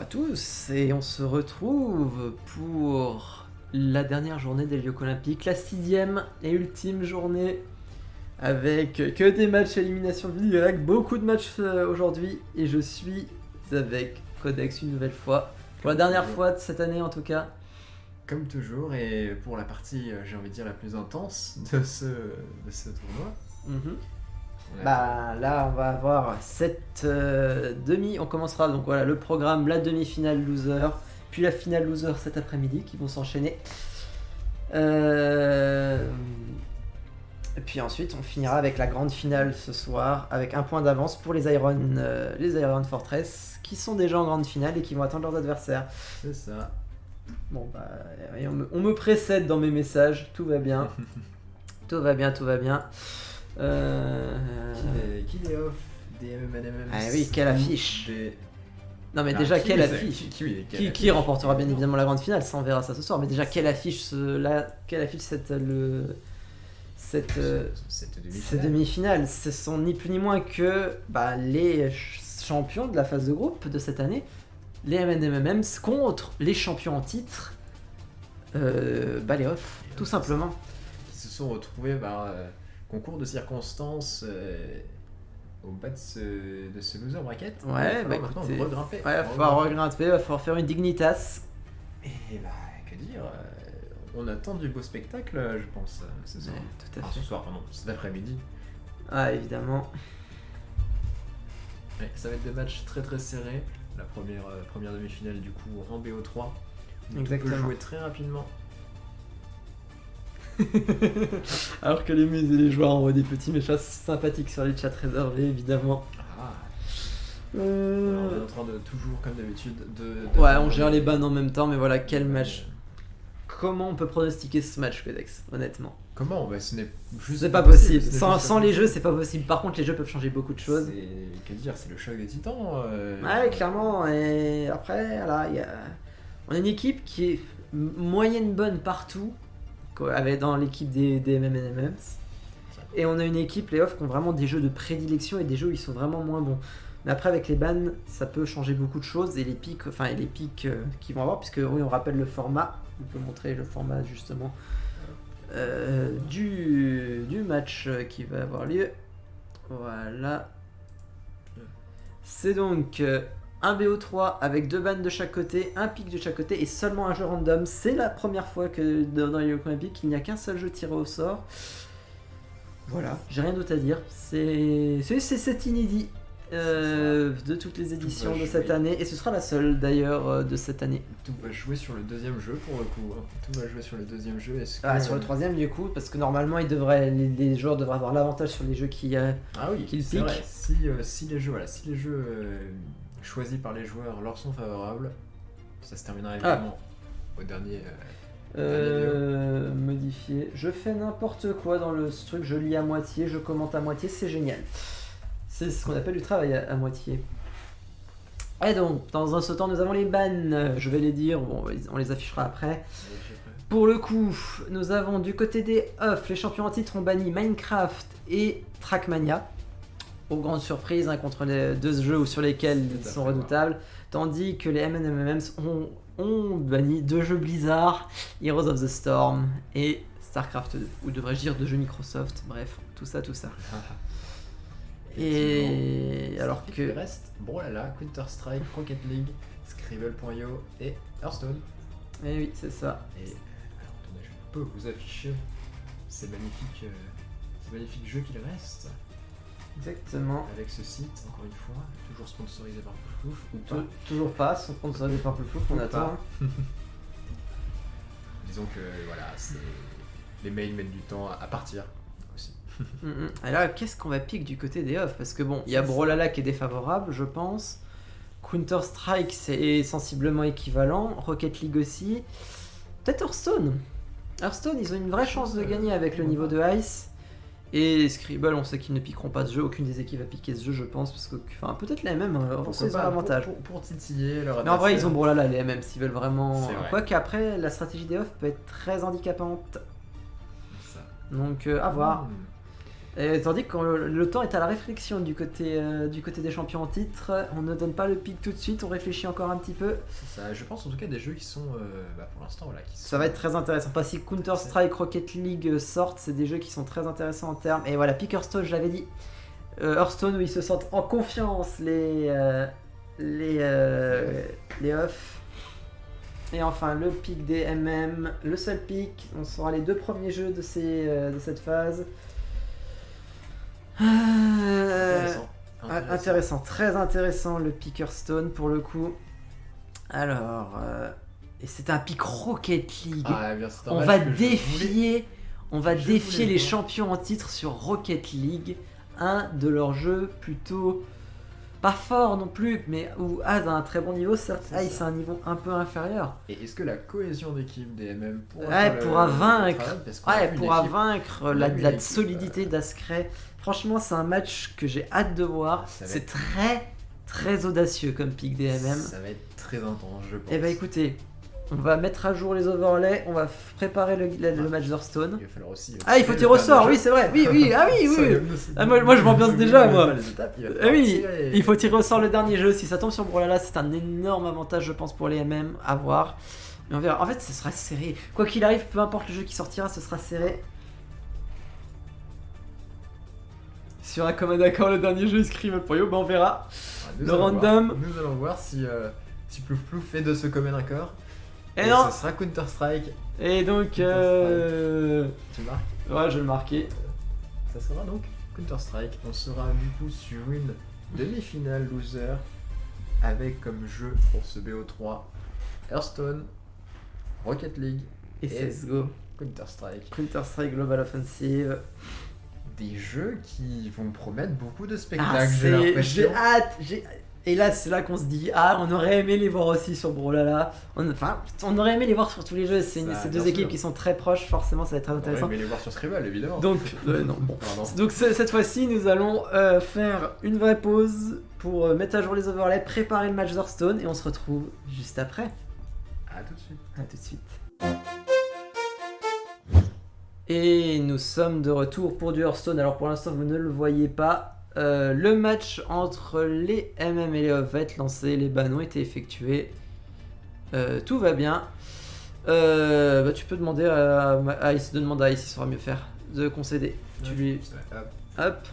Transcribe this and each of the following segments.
à tous et on se retrouve pour la dernière journée des Jeux Olympiques, la 6e et ultime journée avec que des matchs à élimination directe, beaucoup de matchs aujourd'hui et je suis avec Codex une nouvelle fois, pour la dernière fois de cette année en tout cas. Comme toujours, et pour la partie, j'ai envie de dire, la plus intense de ce tournoi. Bah là on va avoir cette demi, on commencera donc voilà le programme, la demi-finale loser, puis la finale loser cet après-midi qui vont s'enchaîner. Et puis ensuite on finira avec la grande finale ce soir avec un point d'avance pour les Iron Fortress qui sont déjà en grande finale et qui vont attendre leurs adversaires. C'est ça. Bon bah on me précède dans mes messages, tout va bien. Tout va bien. Qui est off des MMMs? Ah oui, quelle affiche! Non mais déjà quelle affiche! Qui remportera bien évidemment la grande finale, ça on verra ça ce soir. Mais déjà quelle affiche cette demi-finale. Ce sont ni plus ni moins que les champions de la phase de groupe de cette année, les MMMs contre les champions en titre, les off, tout simplement. Qui se sont retrouvés concours de circonstances au bas de ce loser bracket. Ouais, il va falloir maintenant regrimper. Ouais, il va falloir regrimper, il va falloir faire une dignitas. Et que dire, on attend du beau spectacle, je pense, ce soir. Ouais, tout à fait. Ce soir, pardon, cet après-midi. Ah, évidemment. Ouais, ça va être des matchs très très serrés. La première demi-finale du coup en BO3. Exactement. On peut jouer très rapidement. Alors que les joueurs envoient des petits messages sympathiques sur les chats réservés, évidemment. On est en train de toujours, comme d'habitude, ouais, on gère les bans en même temps, mais voilà, quel match. Comment on peut pronostiquer ce match, Codex, honnêtement? Comment? Ce n'est juste c'est pas possible. Sans les jeux, c'est pas possible. Par contre, les jeux peuvent changer beaucoup de choses. C'est le choc des titans. Ouais, clairement. Et après, voilà, on a une équipe qui est moyenne bonne partout, dans l'équipe des MMMs. Et on a une équipe, les off, qui ont vraiment des jeux de prédilection et des jeux où ils sont vraiment moins bons. Mais après, avec les bans, ça peut changer beaucoup de choses. Et les pics qu'ils vont avoir, puisque oui, on rappelle le format. On peut montrer le format justement du match qui va avoir lieu. Voilà. C'est donc un BO3 avec 2 bans de chaque côté, un pic de chaque côté et seulement un jeu random. C'est la première fois que dans les Jeux Olympiques, il n'y a qu'un seul jeu tiré au sort. Voilà, j'ai rien d'autre à dire. C'est inédit de toutes les éditions de cette année, et ce sera la seule d'ailleurs de cette année. Tout va jouer sur le deuxième jeu pour le coup. Tout va jouer sur le deuxième jeu. Sur le troisième du coup, parce que normalement les joueurs devraient avoir l'avantage sur les jeux qui le piquent. Vrai. Si les jeux choisis par les joueurs leur sont favorables, ça se terminera évidemment au dernier. Modifier. Je fais n'importe quoi dans le truc, je lis à moitié, je commente à moitié, c'est génial. C'est ce qu'on appelle du travail à moitié. Et donc, dans ce temps, nous avons les bans. Je vais les dire, on les affichera après. Pour le coup, nous avons du côté des off, les champions en titre ont banni Minecraft et Trackmania. Aux grandes surprises, contre les deux jeux sur lesquels ils sont redoutables. Tandis que les MMMs ont banni 2 jeux Blizzard, Heroes of the Storm et StarCraft 2. Ou devrais-je dire 2 jeux Microsoft, bref, tout ça. Et alors que... Il reste Brawlhalla, Counter-Strike, Rocket League, Scribble.io et Hearthstone. Et oui, c'est ça. Et alors, attendez, je peux vous afficher ces magnifiques jeux qu'il reste. Exactement. Avec ce site, encore une fois, toujours sponsorisé par Pouflouf ou pas. Toujours pas, sponsorisé par Pouflouf, on attend. Disons que voilà, les mails mettent du temps à partir aussi. Et là, qu'est-ce qu'on va piquer du côté des off? Parce que bon, il y a Brawlhalla qui est défavorable, je pense. Counter-Strike, c'est sensiblement équivalent. Rocket League aussi. Peut-être Hearthstone. Hearthstone, ils ont une vraie chance de gagner avec le niveau de Ice. Et Scribble, on sait qu'ils ne piqueront pas ce jeu. Aucune des équipes va piquer ce jeu, je pense. Parce que, peut-être les MM, ils ont l'avantage. Pour titiller leur adversaire. Mais en vrai, ils ont Brawlhalla, les MM, s'ils veulent vraiment. Quoique après, la stratégie des off peut être très handicapante. Donc, à voir. Ça. Donc, à voir. Et là, qu'est-ce qu'on va piquer du côté des off? Parce que bon, il y a Brawlhalla, les MMs, s'ils veulent vraiment. Quoique après, la stratégie des off peut être très handicapante. Donc, à voir. Donc, à voir. Et là, qu'est-ce qu'on va piquer du côté des off? Parce que bon, il y a Brawlhalla, les MM, s'ils veulent vraiment. Donc, à voir. Et tandis que le temps est à la réflexion du côté des champions en titre. On ne donne pas le pic tout de suite, on réfléchit encore un petit peu. C'est ça, je pense en tout cas des jeux qui sont, pour l'instant, voilà. Ça va être très intéressant. Pas si Counter-Strike, Rocket League sortent, c'est des jeux qui sont très intéressants en termes. Et voilà, pick Hearthstone, je l'avais dit. Hearthstone où ils se sentent en confiance, les off. Et enfin, le pic des MM, le seul pic. On sera les 2 premiers jeux de cette phase. Intéressant, très intéressant le pick Hearthstone pour le coup. Alors, et c'est un pick Rocket League. On va défier les champions en titre sur Rocket League, un de leurs jeux plutôt pas fort non plus, mais où Az a un très bon niveau, certes, Ice a un niveau un peu inférieur. Et est-ce que la cohésion d'équipe des MM pourra vaincre la solidité d'Ascray? Franchement, c'est un match que j'ai hâte de voir. C'est très très audacieux comme pick des MM. Ça va être très intense, je pense. Et bah écoutez, on va mettre à jour les overlays, on va préparer le match d'Hearthstone. Il va falloir aussi. Il faut tirer au sort, oui, c'est vrai. Oui. Moi je m'ambiance déjà, moi. Il faut tirer au sort le dernier jeu. Si ça tombe sur Brawlhalla, c'est un énorme avantage, je pense, pour les MM. À voir. Mais on verra. En fait, ce sera serré. Quoi qu'il arrive, peu importe le jeu qui sortira, ce sera serré. Sur un commun d'accord, le dernier jeu, Scream pour You, on verra. Le random. Nous allons voir si Plouf Plouf fait de ce commun accord. Et non. Ça sera Counter-Strike. Et donc Tu le marques? Ouais, je vais le marquer. Ça sera donc Counter-Strike. On sera du coup sur une demi-finale loser avec comme jeu pour ce BO3 Hearthstone, Rocket League et CSGO. Counter-Strike Global Offensive. Des jeux qui vont promettre beaucoup de spectacles. J'ai hâte. Et là, c'est là qu'on se dit, on aurait aimé les voir aussi sur Brawlhalla. On aurait aimé les voir sur tous les jeux. C'est deux équipes qui sont très proches, forcément, ça va être très intéressant. On aurait aimé les voir sur Scribble, évidemment. Donc, Donc cette fois-ci, nous allons faire une vraie pause pour mettre à jour les overlays, préparer le match d'Hearthstone et on se retrouve juste après. À tout de suite. À tout de suite. Et nous sommes de retour pour du Hearthstone. Alors pour l'instant, vous ne le voyez pas. Le match entre les MM et les off va être lancé, les bans ont été effectués, tout va bien. Tu peux demander à Ice, il saura mieux faire, de concéder. Tu lui... Hop.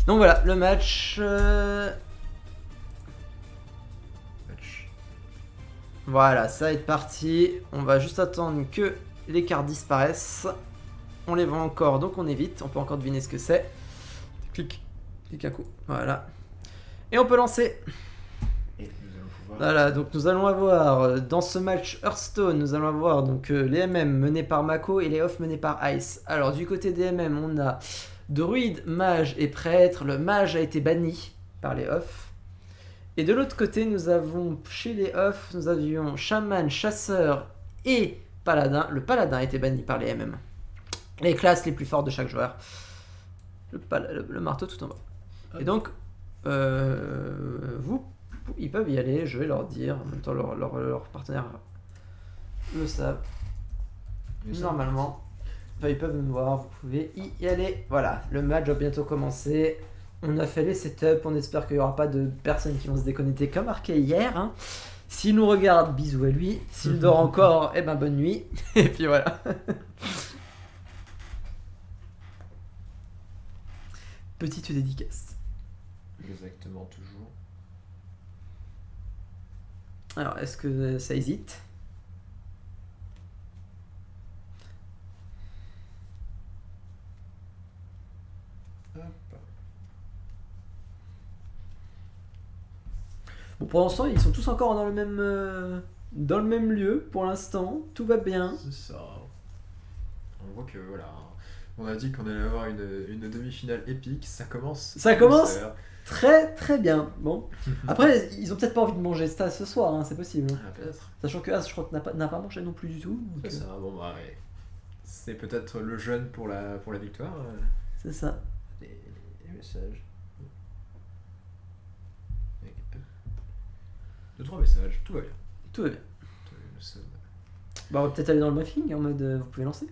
Donc voilà, le match. Voilà, ça va être parti. On va juste attendre que les cartes disparaissent. On les voit encore, donc on évite. On peut encore deviner ce que c'est. Clic un coup, voilà. Et on peut lancer. Et nous allons pouvoir... Voilà, donc nous allons avoir dans ce match Hearthstone, nous allons avoir donc les MM menés par Mako et les off menés par Ice. Alors du côté des MM, on a druide, mage et prêtre. Le mage a été banni par les off. Et de l'autre côté, nous avons chez les off, nous avions chaman, chasseur et paladin. Le paladin a été banni par les MM. Les classes les plus fortes de chaque joueur. Le marteau tout en bas. Et donc, ils peuvent y aller, je vais leur dire, en même temps leurs partenaires le savent. Normalement, ils peuvent nous voir, vous pouvez y aller. Voilà, le match va bientôt commencer. On a fait les setups, on espère qu'il n'y aura pas de personnes qui vont se déconnecter comme marqué hier. Hein. S'il nous regarde, bisous à lui. S'il dort encore, bonne nuit. Et puis voilà. Petite dédicace. Exactement, toujours. Alors, est-ce que ça hésite? Hop. Bon, pour l'instant, ils sont tous encore dans le même lieu. Pour l'instant, tout va bien. C'est ça. On voit que voilà. On a dit qu'on allait avoir une demi-finale épique, ça commence. Très très bien. Bon. Après, ils ont peut-être pas envie de manger ça ce soir, hein, c'est possible. Peut-être. Sachant que As, je crois que n'a pas mangé non plus du tout. C'est ça, ouais. C'est peut-être le jeûne pour la victoire. C'est ça. Les messages. 2-3 messages, tout va bien. Bah, on va peut-être aller dans le briefing en mode vous pouvez lancer.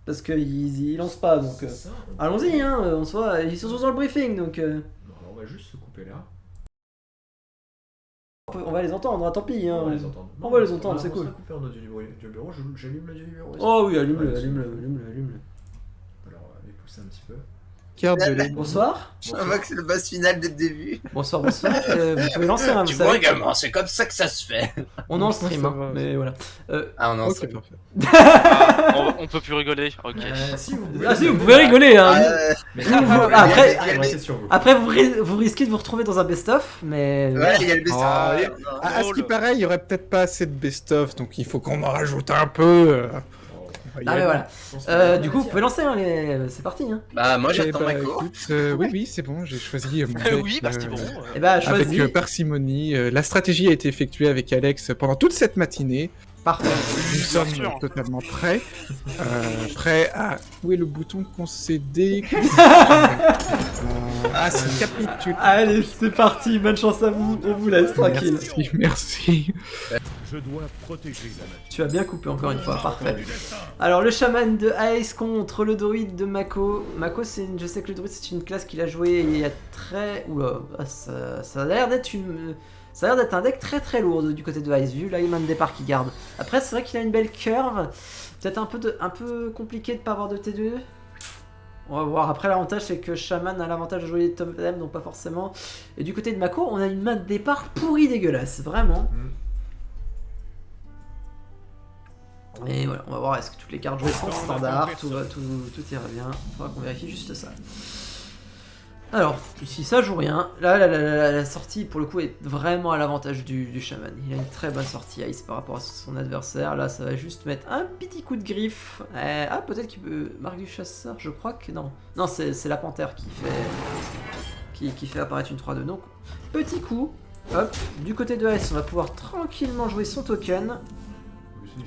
parce qu'ils lancent pas, donc... C'est ça, Allons-y, hein, en soi, ils sont dans le briefing, donc... Non, alors on va juste se couper là. On va les entendre, tant pis, hein. On va les entendre. On va les entendre, c'est On cool. va couper en audio du bureau. J'allume l'audio du bureau. aussi. Oh oui, allume-le, Ouais, allume-le, c'est- allume-le, allume-le. Alors, on va les pousser un petit peu. Carte de lait. Bonsoir. Je vois que c'est le boss final dès le début. Bonsoir, bonsoir. Vous pouvez lancer, hein, vous Tu vois, savez. gamin, c'est comme ça que ça se fait. On est en Ça stream, va. hein, mais voilà. Ah non, Ok, c'est bon. parfait. On peut plus rigoler, ok. Si, vous pouvez. Ah si, vous pouvez rigoler, hein. Mais Après- c'est sur vous. Après, vous risquez de vous retrouver dans un best-of, mais... Ouais, il y a le best. Ah, Ouais. À ce qui paraît, il y aurait peut-être pas assez de best-of, donc il faut qu'on en rajoute un peu. On va y Ah mais aller. voilà. Du coup, vous pouvez lancer, hein, c'est parti. Hein. Bah, moi Eh j'attends bah, Mako. écoute, oui, c'est bon, j'ai choisi mon deck, Oui, bah c'est bon. Et bah, avec choisis. parcimonie. La stratégie a été effectuée avec Alex pendant toute cette matinée. Parfait. Nous sommes sûr. totalement prêts. Prêts à... Où est le bouton concéder Ah, c'est capitule. Allez, c'est parti. Bonne chance à vous. On vous laisse tranquille. Merci, merci. Je dois protéger la nature. Tu as bien coupé encore une fois. Parfait. Alors, le chaman de Ice contre le druide de Mako. Mako, je sais que le druide, c'est une classe qu'il a joué il y a très... Oula, ça a l'air d'être une... Ça a l'air d'être un deck très très lourd du côté de Ice, vu la main de départ qu'il garde. Après, c'est vrai qu'il a une belle curve. Peut-être un peu compliqué de pas avoir de T2. On va voir. Après, l'avantage, c'est que Shaman a l'avantage de jouer les totems, donc pas forcément. Et du côté de Mako, on a une main de départ pourrie dégueulasse, vraiment. Et voilà, on va voir est-ce que toutes les cartes jouées sont standards, tout ira bien. Faudra qu'on vérifie juste ça. Alors, ici ça joue rien. Là, la sortie pour le coup est vraiment à l'avantage du chaman. Il a une très bonne sortie Ice par rapport à son adversaire. Là, ça va juste mettre un petit coup de griffe. Ah, peut-être qu'il peut. Marque du chasseur, je crois que non. Non, c'est la panthère qui fait apparaître une 3-2. Donc, petit coup. Hop, du côté de Ice, on va pouvoir tranquillement jouer son token.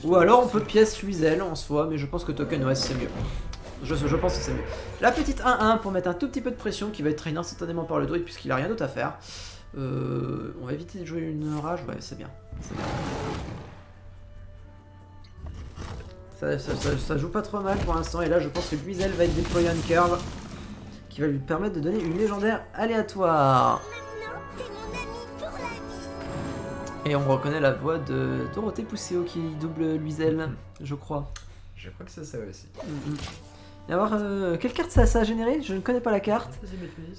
Ou alors on peut pièce Luisel en soi, mais je pense que token OS c'est mieux. Je pense que c'est mieux. La petite 1-1 pour mettre un tout petit peu de pression qui va être traîné instantanément par le druide puisqu'il a rien d'autre à faire. On va éviter de jouer une rage, ouais c'est bien. Ça joue pas trop mal pour l'instant et là je pense que Luisel va être déployé en curve qui va lui permettre de donner une légendaire aléatoire. Et on reconnaît la voix de Dorothée Pousséo qui double Luisel, je crois. Je crois que c'est ça aussi. Et alors, quelle carte ça a généré? Je ne connais pas la carte.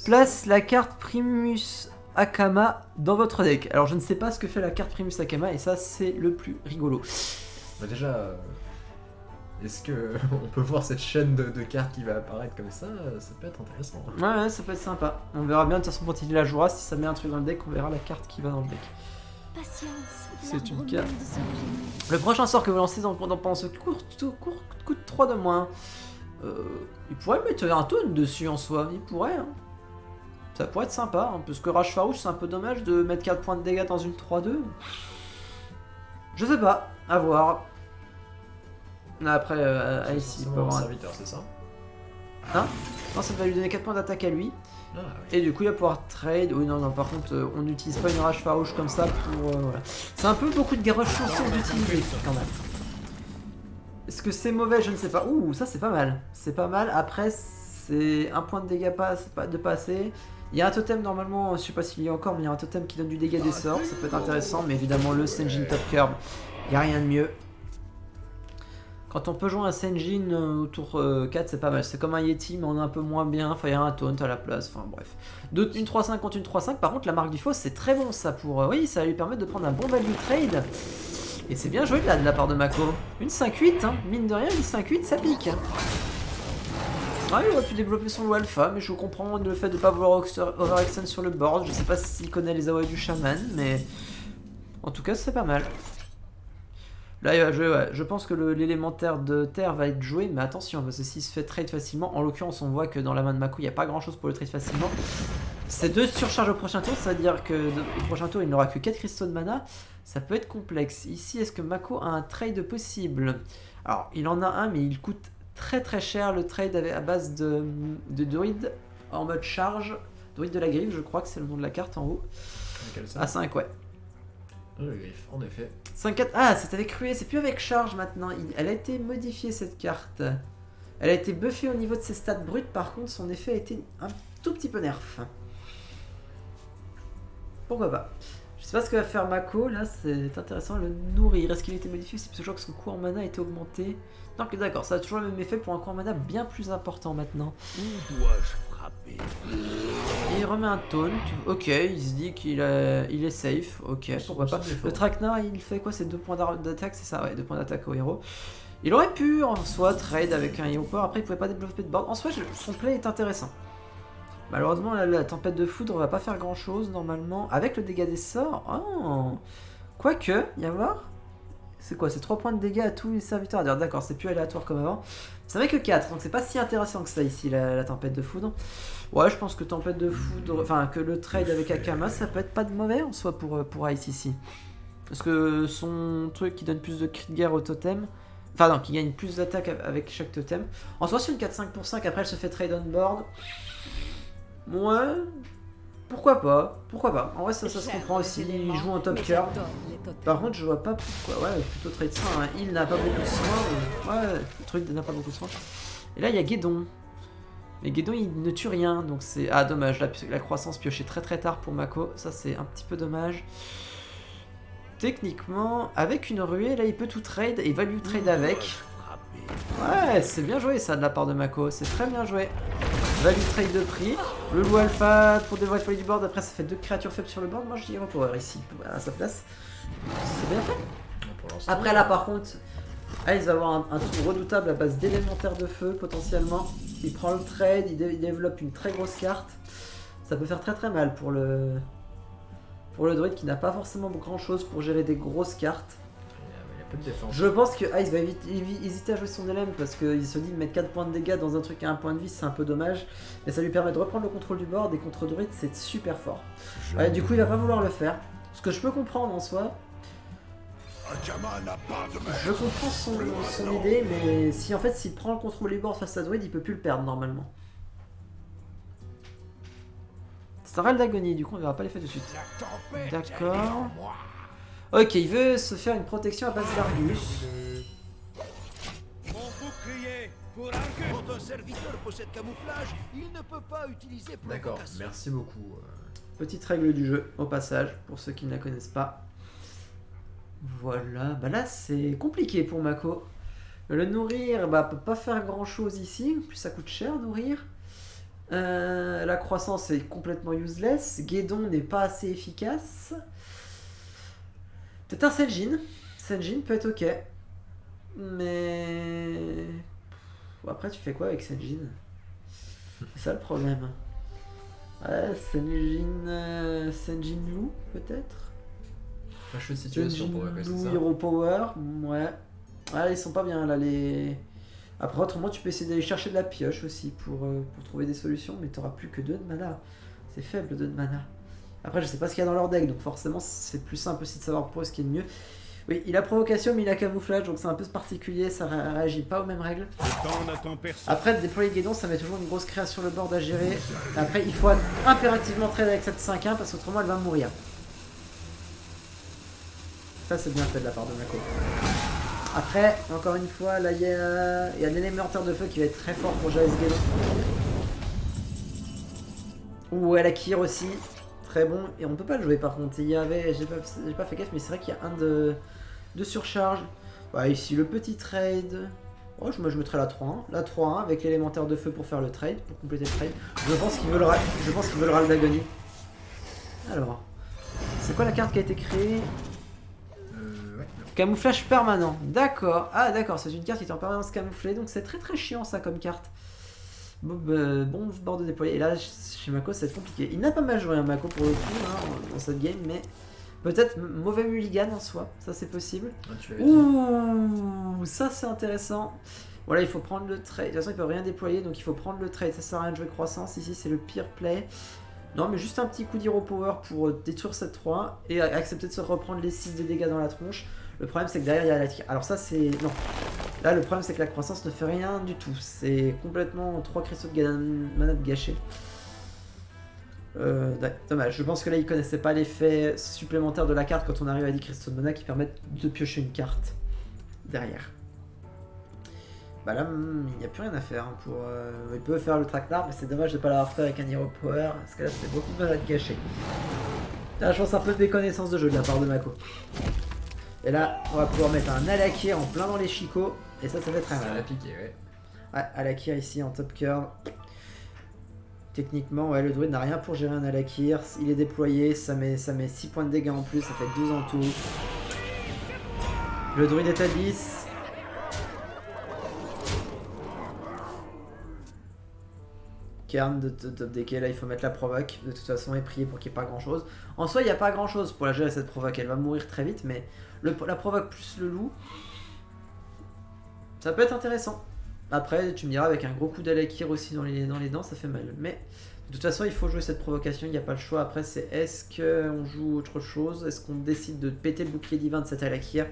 Place la carte Primus Akama dans votre deck. Alors je ne sais pas ce que fait la carte Primus Akama et ça c'est le plus rigolo. Bah déjà, est-ce que on peut voir cette chaîne de cartes qui va apparaître comme ça? Ça peut être intéressant. Ouais, ça peut être sympa. On verra bien de toute façon quand il la jouera. Si ça met un truc dans le deck, on verra la carte qui va dans le deck. C'est une carte. Le prochain sort que vous lancez pendant ce court coup de 3 de moins. Il pourrait mettre un taunt dessus en soi, il pourrait. Hein. Ça pourrait être sympa, hein, parce que Rage Farouche c'est un peu dommage de mettre 4 points de dégâts dans une 3-2. Je sais pas, à voir. Là, après, Ice il peut un avoir un... serviteur, c'est ça? Hein? Non, ça va lui donner 4 points d'attaque à lui. Ah, oui. Et du coup, il va pouvoir trade. Oui, non, par contre, on n'utilise pas une Rage Farouche comme ça pour. Voilà. C'est un peu beaucoup de garage chansons d'utiliser quand même. Est-ce que c'est mauvais? Je ne sais pas. Ouh, ça c'est pas mal. C'est pas mal. Après, c'est un point de dégâts de passer. Il y a un totem normalement, je sais pas s'il y a encore, mais il y a un totem qui donne du dégât des sorts. Ça peut être intéressant, mais évidemment, le Senjin Top Curve, il n'y a rien de mieux. Quand on peut jouer un Senjin au tour 4, c'est pas mal. C'est comme un Yeti, mais on est un peu moins bien. Enfin, il y a un taunt à la place. Enfin, bref. Une 3-5 contre une 3-5. Par contre, la marque du fausse, c'est très bon ça pour. Oui, ça va lui permettre de prendre un bon value trade. Et c'est bien joué là de la part de Mako. Une 5-8, hein. Mine de rien, une 5-8, ça pique. Ah, il aurait pu développer son lot alpha, mais je comprends le fait de ne pas vouloir overextend sur le board. Je sais pas s'il connaît les AOE du chaman, mais en tout cas, c'est pas mal. Là, il va jouer, ouais. Je pense que l'élémentaire de terre va être joué, mais attention, parce que s'il se fait trade facilement, en l'occurrence, on voit que dans la main de Mako, il n'y a pas grand chose pour le trade facilement. C'est 2 surcharges au prochain tour, ça veut dire que au prochain tour, il n'aura que 4 cristaux de mana. Ça peut être complexe. Ici, est-ce que Mako a un trade possible? Alors, il en a un, mais il coûte très très cher. Le trade à base de druide en mode charge. Druide de la griffe, je crois que c'est le nom de la carte en haut. Ça À 5, ouais. Le griffe, en effet. 5-4. Ah, c'est avec ruée, c'est plus avec charge maintenant. Elle a été modifiée cette carte. Elle a été buffée au niveau de ses stats brutes, par contre son effet a été un tout petit peu nerf. Pourquoi pas. Je sais pas ce que va faire Mako, là c'est intéressant, le nourrir. Est-ce qu'il a été modifié? C'est toujours que son coût en mana a été augmenté. Non, d'accord, ça a toujours le même effet pour un coût en mana bien plus important maintenant. Où dois-je frapper? Et il remet un taunt, ok, il se dit qu'il est safe, ok, pourquoi pas. Le Traquenard il fait quoi? C'est 2 points d'attaque, c'est ça? Ouais, 2 points d'attaque au héros. Il aurait pu en soi trade avec un Hero Power, après il pouvait pas développer de board. En soi, son play est intéressant. Malheureusement, la tempête de foudre va pas faire grand chose normalement. Avec le dégât des sorts, oh. Quoique, y a voir. C'est quoi? C'est 3 points de dégâts à tous les serviteurs. D'accord, c'est plus aléatoire comme avant. Ça fait que 4, donc c'est pas si intéressant que ça ici, la tempête de foudre. Ouais, je pense que tempête de foudre, enfin que le trade avec Akama, ça peut être pas de mauvais en soi pour Ice ici. Parce que son truc qui donne plus de cris de guerre au totem, enfin non, qui gagne plus d'attaque avec chaque totem. En soi, c'est une 4-5 pour 5, après elle se fait trade on board. Ouais, pourquoi pas, pourquoi pas. En vrai, ça se comprend aussi, il joue en top cœur. Par contre, je vois pas pourquoi. Ouais, plutôt trade soin, hein. Il n'a pas beaucoup de soins. Ouais, le truc n'a pas beaucoup de soins. Et là, il y a Guédon. Mais Guédon, il ne tue rien, donc c'est... Ah, dommage, la croissance piochée très très tard pour Mako. Ça, c'est un petit peu dommage. Techniquement, avec une ruée, là, il peut tout trade et value trade avec. Ouais, c'est bien joué ça de la part de Mako, c'est très bien joué. Value trade de prix. Le loup alpha pour dévoiler du board. Après, ça fait 2 créatures faibles sur le board. Moi, je dis Power ici, à sa place. C'est bien fait. Après, là, par contre, il va avoir un tour redoutable à base d'élémentaires de feu, potentiellement. Il prend le trade, il développe une très grosse carte. Ça peut faire très très mal pour le druide qui n'a pas forcément grand chose pour gérer des grosses cartes. Peu de défense. Je pense que Ice va hésiter à jouer son LM parce qu'il se dit de mettre 4 points de dégâts dans un truc à 1 point de vie, c'est un peu dommage. Mais ça lui permet de reprendre le contrôle du board et contre druide, c'est super fort. Ouais, du coup, il va pas vouloir le faire. Ce que je peux comprendre en soi. Je comprends son idée, mais si en fait s'il prend le contrôle du board face à druide, il peut plus le perdre normalement. C'est un râle d'agonie, du coup on verra pas l'effet de suite. D'accord. Ok, il veut se faire une protection à base d'Argus. Mon bouclier pour un quand un serviteur possède camouflage, il ne peut pas utiliser D'accord, provocation. merci beaucoup. Petite règle du jeu, au passage, pour ceux qui ne la connaissent pas. Voilà, bah là c'est compliqué pour Mako. Le nourrir, bah peut pas faire grand chose ici, en plus ça coûte cher nourrir. La croissance est complètement useless. Guédon n'est pas assez efficace. Peut-être un Senjin. Senjin peut être ok. Mais... Bon, après tu fais quoi avec Senjin? C'est ça le problème. Ouais, Senjin Lou peut-être. Fâcheuse situation pour eux, c'est Lou, ça. Hero Power, ouais. Ah, ils sont pas bien là les... Après autrement tu peux essayer d'aller chercher de la pioche aussi pour trouver des solutions, mais t'auras plus que 2 de mana. C'est faible 2 de mana. Après je sais pas ce qu'il y a dans leur deck, donc forcément c'est plus simple aussi de savoir pour eux ce qui est le mieux. Oui, il a provocation mais il a camouflage, donc c'est un peu particulier, ça réagit pas aux mêmes règles. Après déployer Guédon, ça met toujours une grosse création sur le board à gérer. Après il faut impérativement trade avec cette 5-1 parce qu'autrement elle va mourir. Ça c'est bien fait de la part de Mako. Après, encore une fois, là il y a l'élémentaire de feu qui va être très fort pour gérer ce Guédon. Ou elle Akir aussi, très bon. Et on peut pas le jouer par contre. Il y avait, j'ai pas fait gaffe, mais c'est vrai qu'il y a un de surcharge. Bah, ici le petit trade. Oh, moi je mettrais la 3-1. La 3-1 avec l'élémentaire de feu pour faire le trade, pour compléter le trade. Je pense qu'il veut le râle d'agonie. Alors, c'est quoi la carte qui a été créée? Camouflage permanent, d'accord. Ah d'accord, c'est une carte qui est en permanence camouflée, donc c'est très très chiant ça comme carte. Bon board de déployer. Et là, chez Mako, ça va être compliqué. Il n'a pas mal joué un Mako pour le coup hein, dans cette game, mais peut-être mauvais mulligan en soi, ça c'est possible. Ouh, ça c'est intéressant. Voilà, il faut prendre le trade. De toute façon, il peut rien déployer, donc il faut prendre le trade. Ça sert à rien de jouer croissance. Ici, c'est le pire play. Non, mais juste un petit coup d'Hero Power pour détruire cette 3 et accepter de se reprendre les 6 de dégâts dans la tronche. Le problème c'est que derrière il y a la tir. Alors ça c'est... Non. Là le problème c'est que la croissance ne fait rien du tout. C'est complètement 3 cristaux de mana de gâchés. Dommage. Je pense que là il connaissait pas l'effet supplémentaire de la carte quand on arrive à 10 cristaux de mana qui permettent de piocher une carte derrière. Bah là, il n'y a plus rien à faire. Hein, pour, il peut faire le traquenard, mais c'est dommage de ne pas l'avoir fait avec un Hero Power, parce que là, c'est beaucoup de mal à te cacher. Là, je pense un peu de déconnaissance de jeu de la part de Mako. Et là, on va pouvoir mettre un Alakir en plein dans les chicots, et ça fait très Ça mal. l'a piqué, ouais. Ouais, Alakir ici en top curve. Techniquement, ouais, le druide n'a rien pour gérer un Alakir. Il est déployé, ça met 6 points de dégâts en plus, ça fait 12 en tout. Le druide est à 10. Karn de top decker, là il faut mettre la provoque de toute façon et prier pour qu'il n'y ait pas grand chose. En soi, il n'y a pas grand chose pour la gérer cette provoque, elle va mourir très vite, mais la provoque plus le loup, ça peut être intéressant. Après, tu me diras, avec un gros coup d'Alakir aussi dans les dents, ça fait mal. Mais de toute façon, il faut jouer cette provocation, il n'y a pas le choix. Après, c'est est-ce qu'on joue autre chose? Est-ce qu'on décide de péter le bouclier divin de cet Alakir?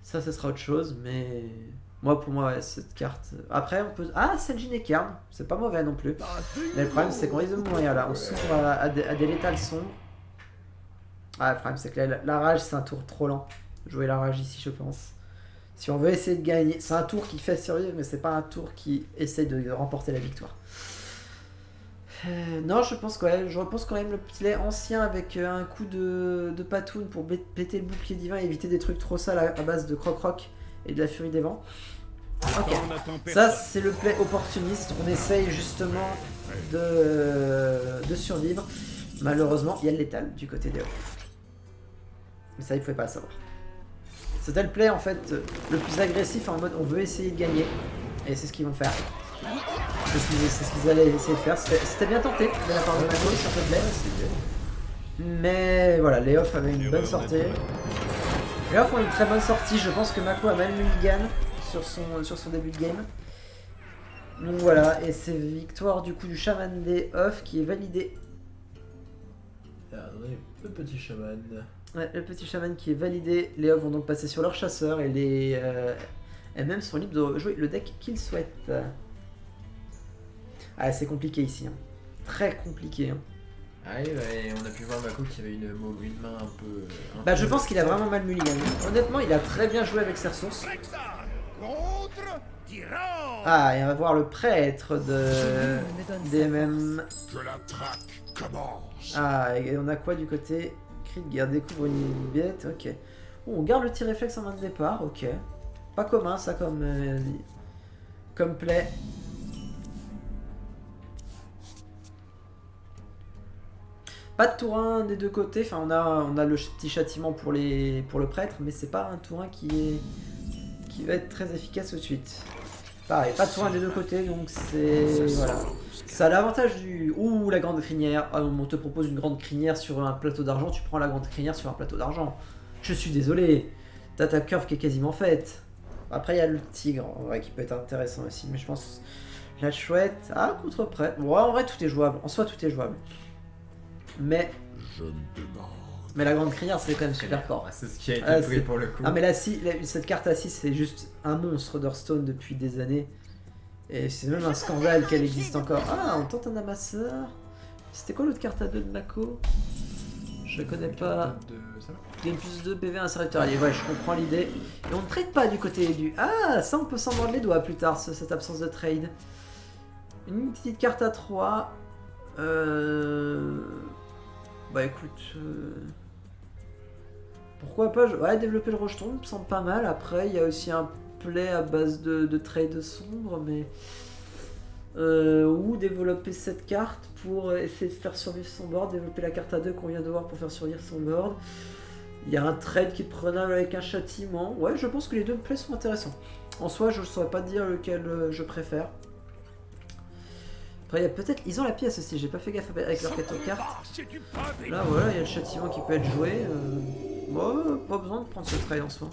Ça, ce sera autre chose, mais moi, pour moi, ouais, cette carte. Après, on peut. Ah, Senjin et Karn, c'est pas mauvais non plus. Mais le problème, c'est qu'on risque de mourir là. On s'ouvre à des létales sombres. Ah, le problème, c'est que la rage, c'est un tour trop lent. Jouer la rage ici, je pense. Si on veut essayer de gagner, c'est un tour qui fait survivre, mais c'est pas un tour qui essaie de remporter la victoire. Non, je pense quand même le play ancien avec un coup de patoun pour péter le bouclier divin et éviter des trucs trop sales à base de croc-croc et de la furie des vents. Ok, ça c'est le play opportuniste, on essaye justement de survivre. Malheureusement, il y a le létal du côté des off. Mais ça, il ne pouvait pas le savoir. C'était le play en fait le plus agressif en mode on veut essayer de gagner. Et c'est ce qu'ils vont faire. C'est ce qu'ils allaient essayer de faire. C'était bien tenté de la part de Mako sur ce play. Mais voilà, les off avaient une bonne sortie. Les off ont une très bonne sortie. Je pense que Mako a mal mulligan sur son début de game. Donc voilà, et c'est victoire du coup du chaman des off qui est validé. Attendez, le petit chaman. Ouais, le petit chaman qui est validé. Les off vont donc passer sur leur chasseur et les MM sont libres de jouer le deck qu'ils souhaitent. Ah, c'est compliqué ici. Hein. Très compliqué. Hein. Ah oui, ouais, on a pu voir Mako qui avait une main un peu. Bah, je pense qu'il a vraiment mal mulligan. Honnêtement, il a très bien joué avec ses ressources. Ah, et on va voir le prêtre des MM. Que la traque commence. Ah, et on a quoi du côté Cri de guerre, découvre une bête, ok. Oh, on garde le tir réflexe en main de départ, ok. Pas commun ça comme play. Pas de tourin des deux côtés, enfin on a le petit châtiment pour le prêtre, mais c'est pas un tourin qui va être très efficace tout de suite. Pareil, pas de tourin des deux côtés, donc c'est... voilà. Ça a l'avantage du... Ouh, la grande crinière. Ah, on te propose une grande crinière sur un plateau d'argent, tu prends la grande crinière sur un plateau d'argent. Je suis désolé, t'as ta curve qui est quasiment faite. Après il y a le tigre, ouais, qui peut être intéressant aussi, mais je pense... La chouette... Ah, contre prêtre. Bon, en vrai tout est jouable, en soi tout est jouable. Mais la grande crinière c'est quand même super fort. C'est ce qui a été pris pour le coup. Ah mais là si, cette carte à 6 c'est juste un monstre d'Hearthstone depuis des années. Et c'est même un scandale qu'elle existe encore. Ah, on tente un amasseur. C'était quoi l'autre carte à 2 de Mako? Je connais pas. Game plus 2, PV, un serviteur allié. Ouais, je comprends l'idée. Et on ne trade pas du côté du... Ah, ça on peut s'en mordre les doigts plus tard, cette absence de trade. Une petite carte à 3. Bah écoute, pourquoi pas, ouais, développer le rejeton me semble pas mal. Après il y a aussi un play à base de trade sombre, mais ou développer cette carte pour essayer de faire survivre son board, développer la carte à 2 qu'on vient de voir pour faire survivre son board. Il y a un trade qui est prenable avec un châtiment. Ouais, je pense que les deux plays sont intéressants. En soi je ne saurais pas dire lequel je préfère. Après, il y a peut-être... Ils ont la pièce aussi, j'ai pas fait gaffe avec leur quête aux cartes. Là, voilà, il y a le châtiment qui peut être joué. Bon, pas besoin de prendre ce trade en soi.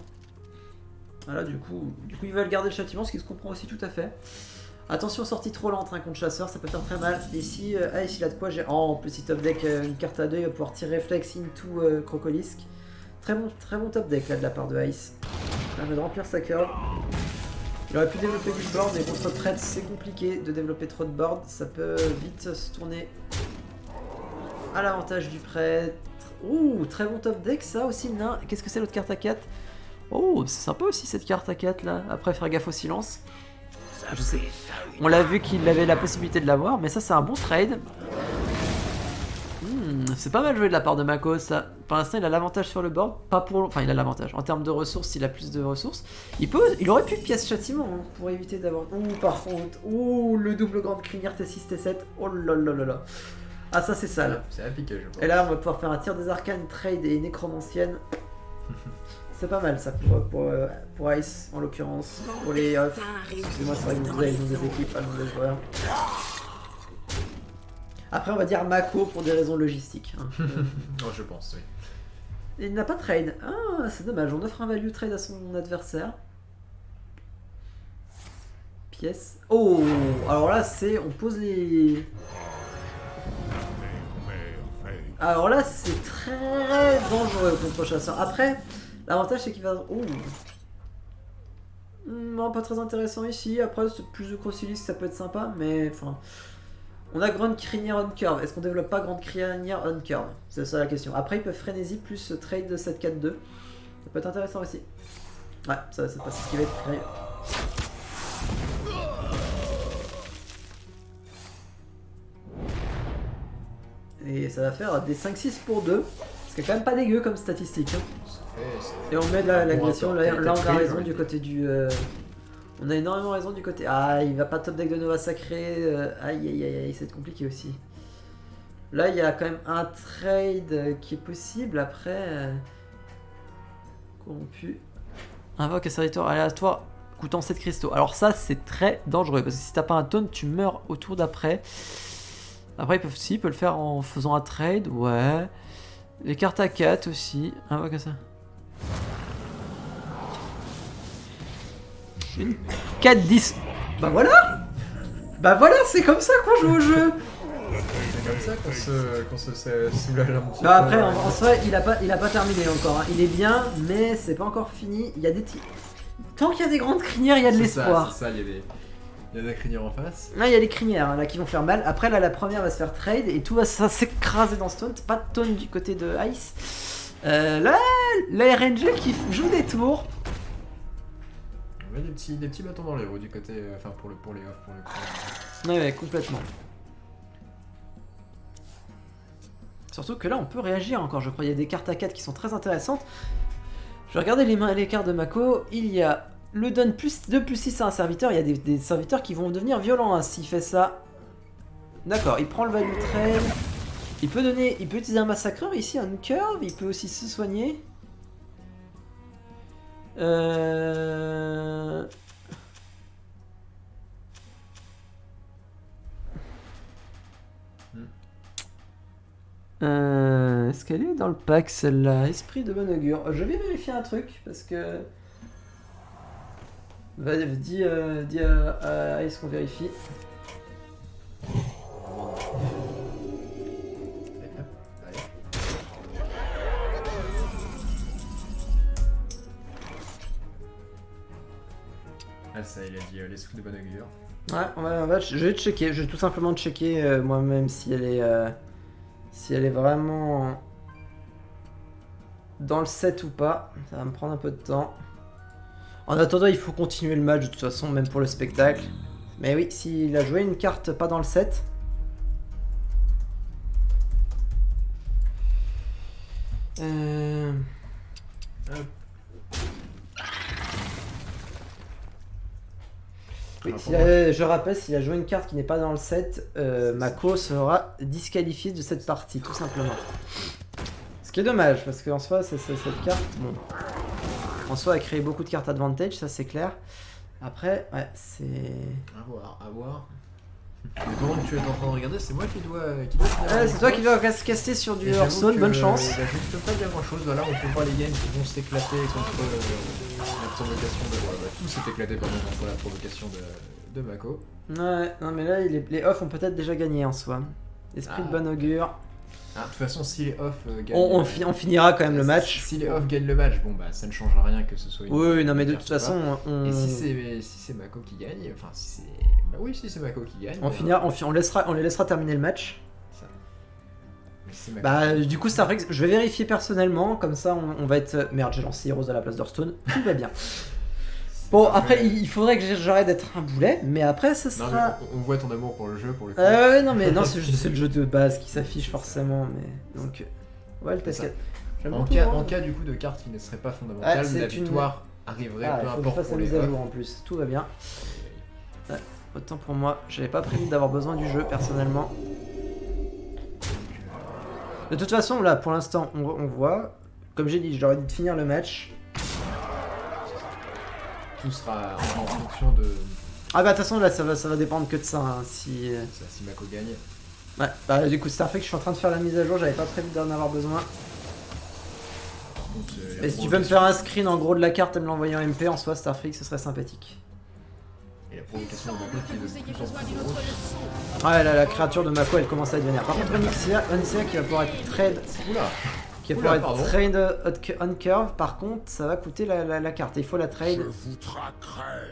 Voilà, du coup, ils veulent garder le châtiment, ce qui se comprend aussi tout à fait. Attention, sortie trop lente hein, contre chasseur, ça peut faire très mal. Ici, ici, là de quoi j'ai... Oh, en plus, il top deck une carte à 2, il va pouvoir tirer Reflex into Crocolisk. Très bon top deck là de la part de Ice. Il permet de remplir sa curve. Il aurait pu développer du board, mais contre trade c'est compliqué de développer trop de board, ça peut vite se tourner à l'avantage du prêtre. Ouh, très bon top deck ça aussi, nain. Qu'est-ce que c'est l'autre carte à 4? Oh, c'est sympa aussi cette carte à 4 là. Après, faire gaffe au silence. Je sais. On l'a vu qu'il avait la possibilité de l'avoir, mais ça, c'est un bon trade. C'est pas mal joué de la part de Mako, ça. Pour l'instant, il a l'avantage sur le board. Pas pour... Enfin, il a l'avantage. En termes de ressources, il a plus de ressources. Il aurait pu pièce châtiment hein, pour éviter d'avoir... Ouh, par contre. Ouh, le double grande crinière T6, T7. Oh là là là là. Ah, ça, c'est sale. C'est appliqué, je pense. Et là, on va pouvoir faire un tir des arcanes, trade et nécromancienne. C'est pas mal, ça, pour Ice, en l'occurrence. Pour les off. Excusez-moi, c'est vrai que vous avez des équipes, pas le mauvais joueur. Après, on va dire Mako pour des raisons logistiques. Hein. Oh, je pense, oui. Il n'a pas de trade. Ah, c'est dommage. On offre un value trade à son adversaire. Pièce. Oh, alors là, c'est... On pose les... Alors là, c'est très dangereux contre chasseur. Après, l'avantage, c'est qu'il va... Oh. Non, pas très intéressant ici. Après, c'est plus de Crocilis, ça peut être sympa, mais... Enfin... On a Grande Crinière on curve. Est-ce qu'on développe pas Grande Crinière on curve? C'est ça la question. Après, ils peuvent frénésie plus trade de 7-4-2. Ça peut être intéressant aussi. Ouais, ça c'est pas ce qui va être créé. Et ça va faire des 5-6 pour 2. Ce qui est quand même pas dégueu comme statistique. Hein. Et on met de l'agression. Là, on a raison du côté du... On a énormément raison du côté... Ah, il va pas top deck de Nova Sacré. Aïe aïe aïe aïe, c'est compliqué aussi. Là, il y a quand même un trade qui est possible. Après... Corrompu. Invoque un serviteur aléatoire coûtant 7 cristaux. Alors ça, c'est très dangereux. Parce que si t'as pas un taunt, tu meurs au tour d'après. Après, il peut le faire en faisant un trade. Ouais. Les cartes à 4 aussi. Invoque ça. Une 4-10. Bah voilà. Bah voilà, c'est comme ça qu'on joue au jeu. C'est comme ça qu'on se soulage un petit peu. Bah après, en soi, il a pas terminé encore. Hein. Il est bien, mais c'est pas encore fini. Il y a des... Tant qu'il y a des grandes crinières, il y a de l'espoir. C'est ça, il y a des crinières en face. Là, il y a les crinières hein, là, qui vont faire mal. Après, là, la première va se faire trade et tout va s'écraser dans ce taunt. Pas de taunt du côté de Ice. Là, la RNG qui joue des tours. On met des petits bâtons dans les roues du côté, enfin pour les off, pour le coup. Ouais, complètement. Surtout que là, on peut réagir encore, je crois. Il y a des cartes à 4 qui sont très intéressantes. Je vais regarder les cartes de Mako. Il y a le donne plus 2 plus 6 à un serviteur. Il y a des serviteurs qui vont devenir violents hein, s'il fait ça. D'accord, il prend le value trade. Il peut utiliser un massacreur ici, un curve. Il peut aussi se soigner. Est-ce qu'elle est dans le pack celle-là? Esprit de bon augure. Je vais vérifier un truc parce que... Dis à Ice qu'on vérifie. Ah ça, il a dit l'esprit de bon augure. Ouais, je vais checker. Je vais tout simplement checker moi-même si elle est vraiment dans le set ou pas. Ça va me prendre un peu de temps. En attendant, il faut continuer le match de toute façon, même pour le spectacle. Mais oui, s'il a joué une carte pas dans le set. Oui, je rappelle, s'il a joué une carte qui n'est pas dans le set, Mako sera disqualifié de cette partie, tout simplement. Ce qui est dommage, parce qu'en soi, cette carte, bon, en soi, a créé beaucoup de cartes advantage, ça c'est clair. Après, ouais, c'est... À voir. Mais pendant que tu es en train de regarder, c'est moi qui dois c'est toi qui dois caster sur du Hearthstone, bonne chance. Bah, je ne peux pas dire grand chose, voilà, on peut voir les games qui vont s'éclater contre la provocation de... tout s'est éclaté pardon, contre la provocation de Mako. Ouais, non mais là, les off ont peut-être déjà gagné en soi. Esprit de bon augure. Ah, de toute façon, si les off gagnent... On finira quand même le match. Si les off gagnent le match, bon bah ça ne changera rien que ce soit une... Oui, non mais de toute façon... Et si c'est Mako qui gagne, enfin si c'est... Bah oui, si c'est Mako qui gagne... On les laissera terminer le match. Ça. c'est ma Bah, du coup, Star Trek, je vais vérifier personnellement, comme ça on va être. Merde, j'ai lancé Heroes à la place d'Hearthstone, tout va bien. Bon, après, il faudrait que j'arrête d'être un boulet, mais après, ça Non, sera. mais on voit ton amour pour le jeu, pour le coup. Ouais, non, mais non, c'est le jeu de base qui s'affiche forcément, mais. Donc. Ouais, le C'est ça. cascade. J'aime En beaucoup, cas, hein. en cas du coup de carte qui ne serait pas fondamentale, Ah, c'est la une- victoire arriverait Ah, peu il faut que je importe fasse la pour les mise à off. jour en plus, tout va bien. Autant pour moi, j'avais pas prévu d'avoir besoin du jeu personnellement. De toute façon, là pour l'instant, on voit. Comme j'ai dit, j'aurais dit de finir le match. Tout sera en fonction de Ah bah de toute façon, là ça va dépendre que de ça. Hein, si. ça, si Mako gagne. Ouais, bah du coup, Starfleet, je suis en train de faire la mise à jour, j'avais pas prévu d'en avoir besoin. Donc, Et si tu peux me faire un screen en gros de la carte et me l'envoyer en MP en soi, Starfleet, ce serait sympathique. Et la provocation de Mako qui est de plus en plus grosse. Ouais, là la créature de Mako elle commence à devenir. Par contre, Onyxia qui va pouvoir être trade. Oula. Qui va Oula, pouvoir être trade on curve, par contre, ça va coûter la carte. Il faut la Je trade. vous traquerai.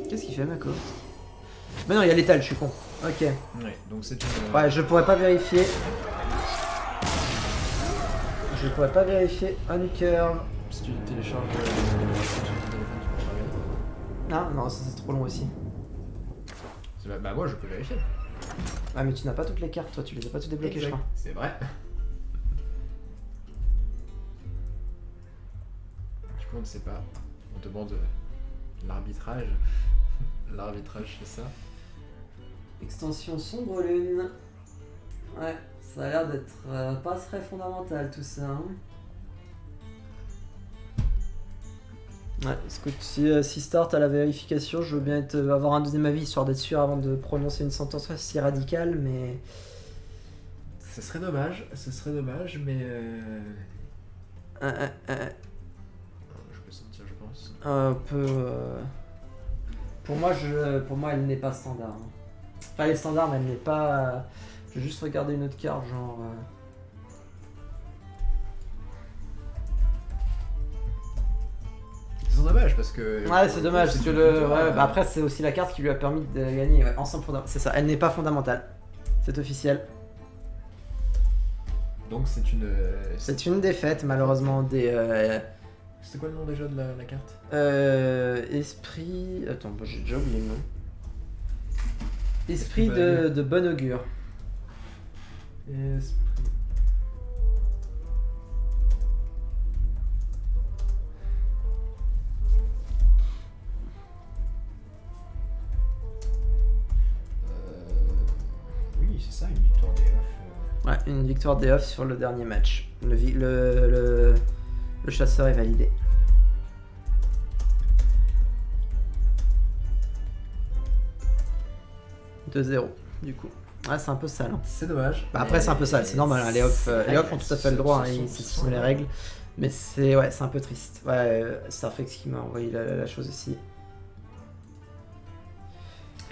Qu'est-ce qu'il fait, Mako? Mais non, il y a l'étal, je suis con. Ok. Ouais, donc c'est une. Ouais, je pourrais pas vérifier. Je pourrais pas vérifier on curve. Si tu télécharges sur ton téléphone, tu peux regarder. Non, ça c'est trop long aussi. Bah moi je peux vérifier. Ah, mais tu n'as pas toutes les cartes, toi, tu les as pas toutes débloquées, je Exact. crois. C'est vrai. Du coup on ne sait pas. On demande l'arbitrage. L'arbitrage c'est ça. Extension sombre lune. Ouais, ça a l'air d'être pas très fondamental tout ça. Hein. Ouais, écoute, si Start à la vérification, je veux bien avoir un deuxième avis histoire d'être sûr avant de prononcer une sentence si radicale, mais. Ce serait dommage, mais je peux sentir, je pense. Un peu. Pour moi, elle n'est pas standard. Hein. Enfin, elle est standard, mais elle n'est pas. Je vais juste regarder une autre carte, genre. C'est dommage parce que. Ouais, c'est dommage, parce que bah après, c'est aussi la carte qui lui a permis de gagner. Ouais, ensemble fondamental. C'est ça, elle n'est pas fondamentale. C'est officiel. Donc c'est une. C'est une défaite, malheureusement, des. C'était quoi le nom déjà de la carte? Esprit. Attends, bah, j'ai déjà oublié le nom. Esprit Esprit bon de bon augure. Esprit. Oui, c'est ça, une victoire des off. Ouais, une victoire des off sur le dernier match. Le chasseur est validé. « 2-0 du coup. Ouais, c'est un peu sale. Hein. C'est dommage. Bah après, c'est un peu sale, c'est normal. Hein. Les off ont tout à fait le droit, hein, ce ce sont les règles. Mais c'est un peu triste. Ouais, Starflex qui m'a envoyé la chose aussi.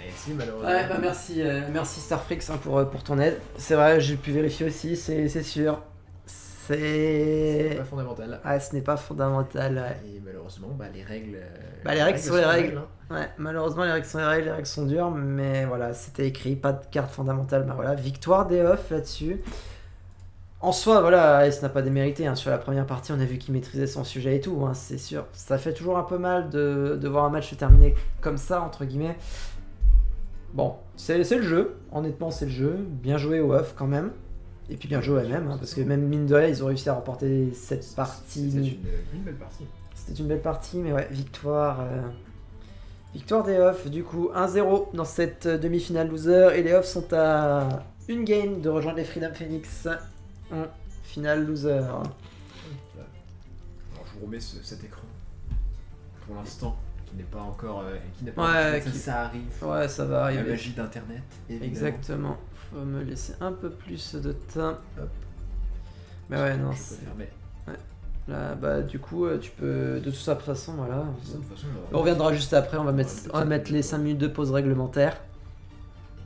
Et si, malheureusement. Ouais, bah merci Starflex hein, pour ton aide. C'est vrai, j'ai pu vérifier aussi, c'est sûr. C'est pas fondamental. Ouais, ce n'est pas fondamental. Ouais. Et malheureusement, bah, les règles. Bah, les règles sont les règles. hein. Ouais, malheureusement, les règles sont dures, mais voilà, c'était écrit, pas de carte fondamentale. Bah voilà, victoire des off là-dessus. En soi, voilà, Ice n'a pas démérité. Hein. Sur la première partie, on a vu qu'il maîtrisait son sujet et tout, hein, c'est sûr. Ça fait toujours un peu mal de voir un match se terminer comme ça, entre guillemets. Bon, c'est le jeu, honnêtement, c'est le jeu. Bien joué au off quand même. Et puis bien joué au MM, hein, parce que même mine de rien, ils ont réussi à remporter cette partie. C'est une belle partie. C'était une belle partie, mais ouais, victoire. Victoire des off, du coup 1-0 dans cette demi-finale loser. Et les off sont à une game de rejoindre les Freedom Phoenix en finale loser. Alors, je vous remets cet écran pour l'instant qui n'est pas encore. Ouais, ça arrive. Ouais, ça va La arriver. magie d'internet. évidemment. Exactement. Faut me laisser un peu plus de temps. Hop. Mais ouais, non, Je peux c'est. fermer. Là, bah, du coup, tu peux. De toute façon, voilà. De toute façon, On reviendra juste après, on va mettre les 5 minutes de pause réglementaire.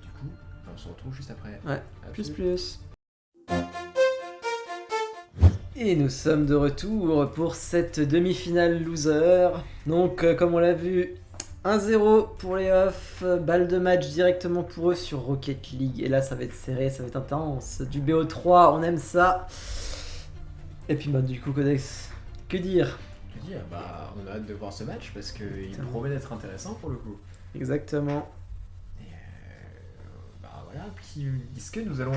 Du coup, on se retrouve juste après. Ouais, Absolument. plus. Et nous sommes de retour pour cette demi-finale loser. Donc, comme on l'a vu, 1-0 pour les off, balle de match directement pour eux sur Rocket League. Et là, ça va être serré, ça va être intense. Du BO3, on aime ça. Et puis, bah, du coup, Codex, que dire? Je veux dire, bah, on a hâte de voir ce match parce qu'il Exactement. promet d'être intéressant pour le coup. Exactement. Et bah voilà, puis est-ce que nous allons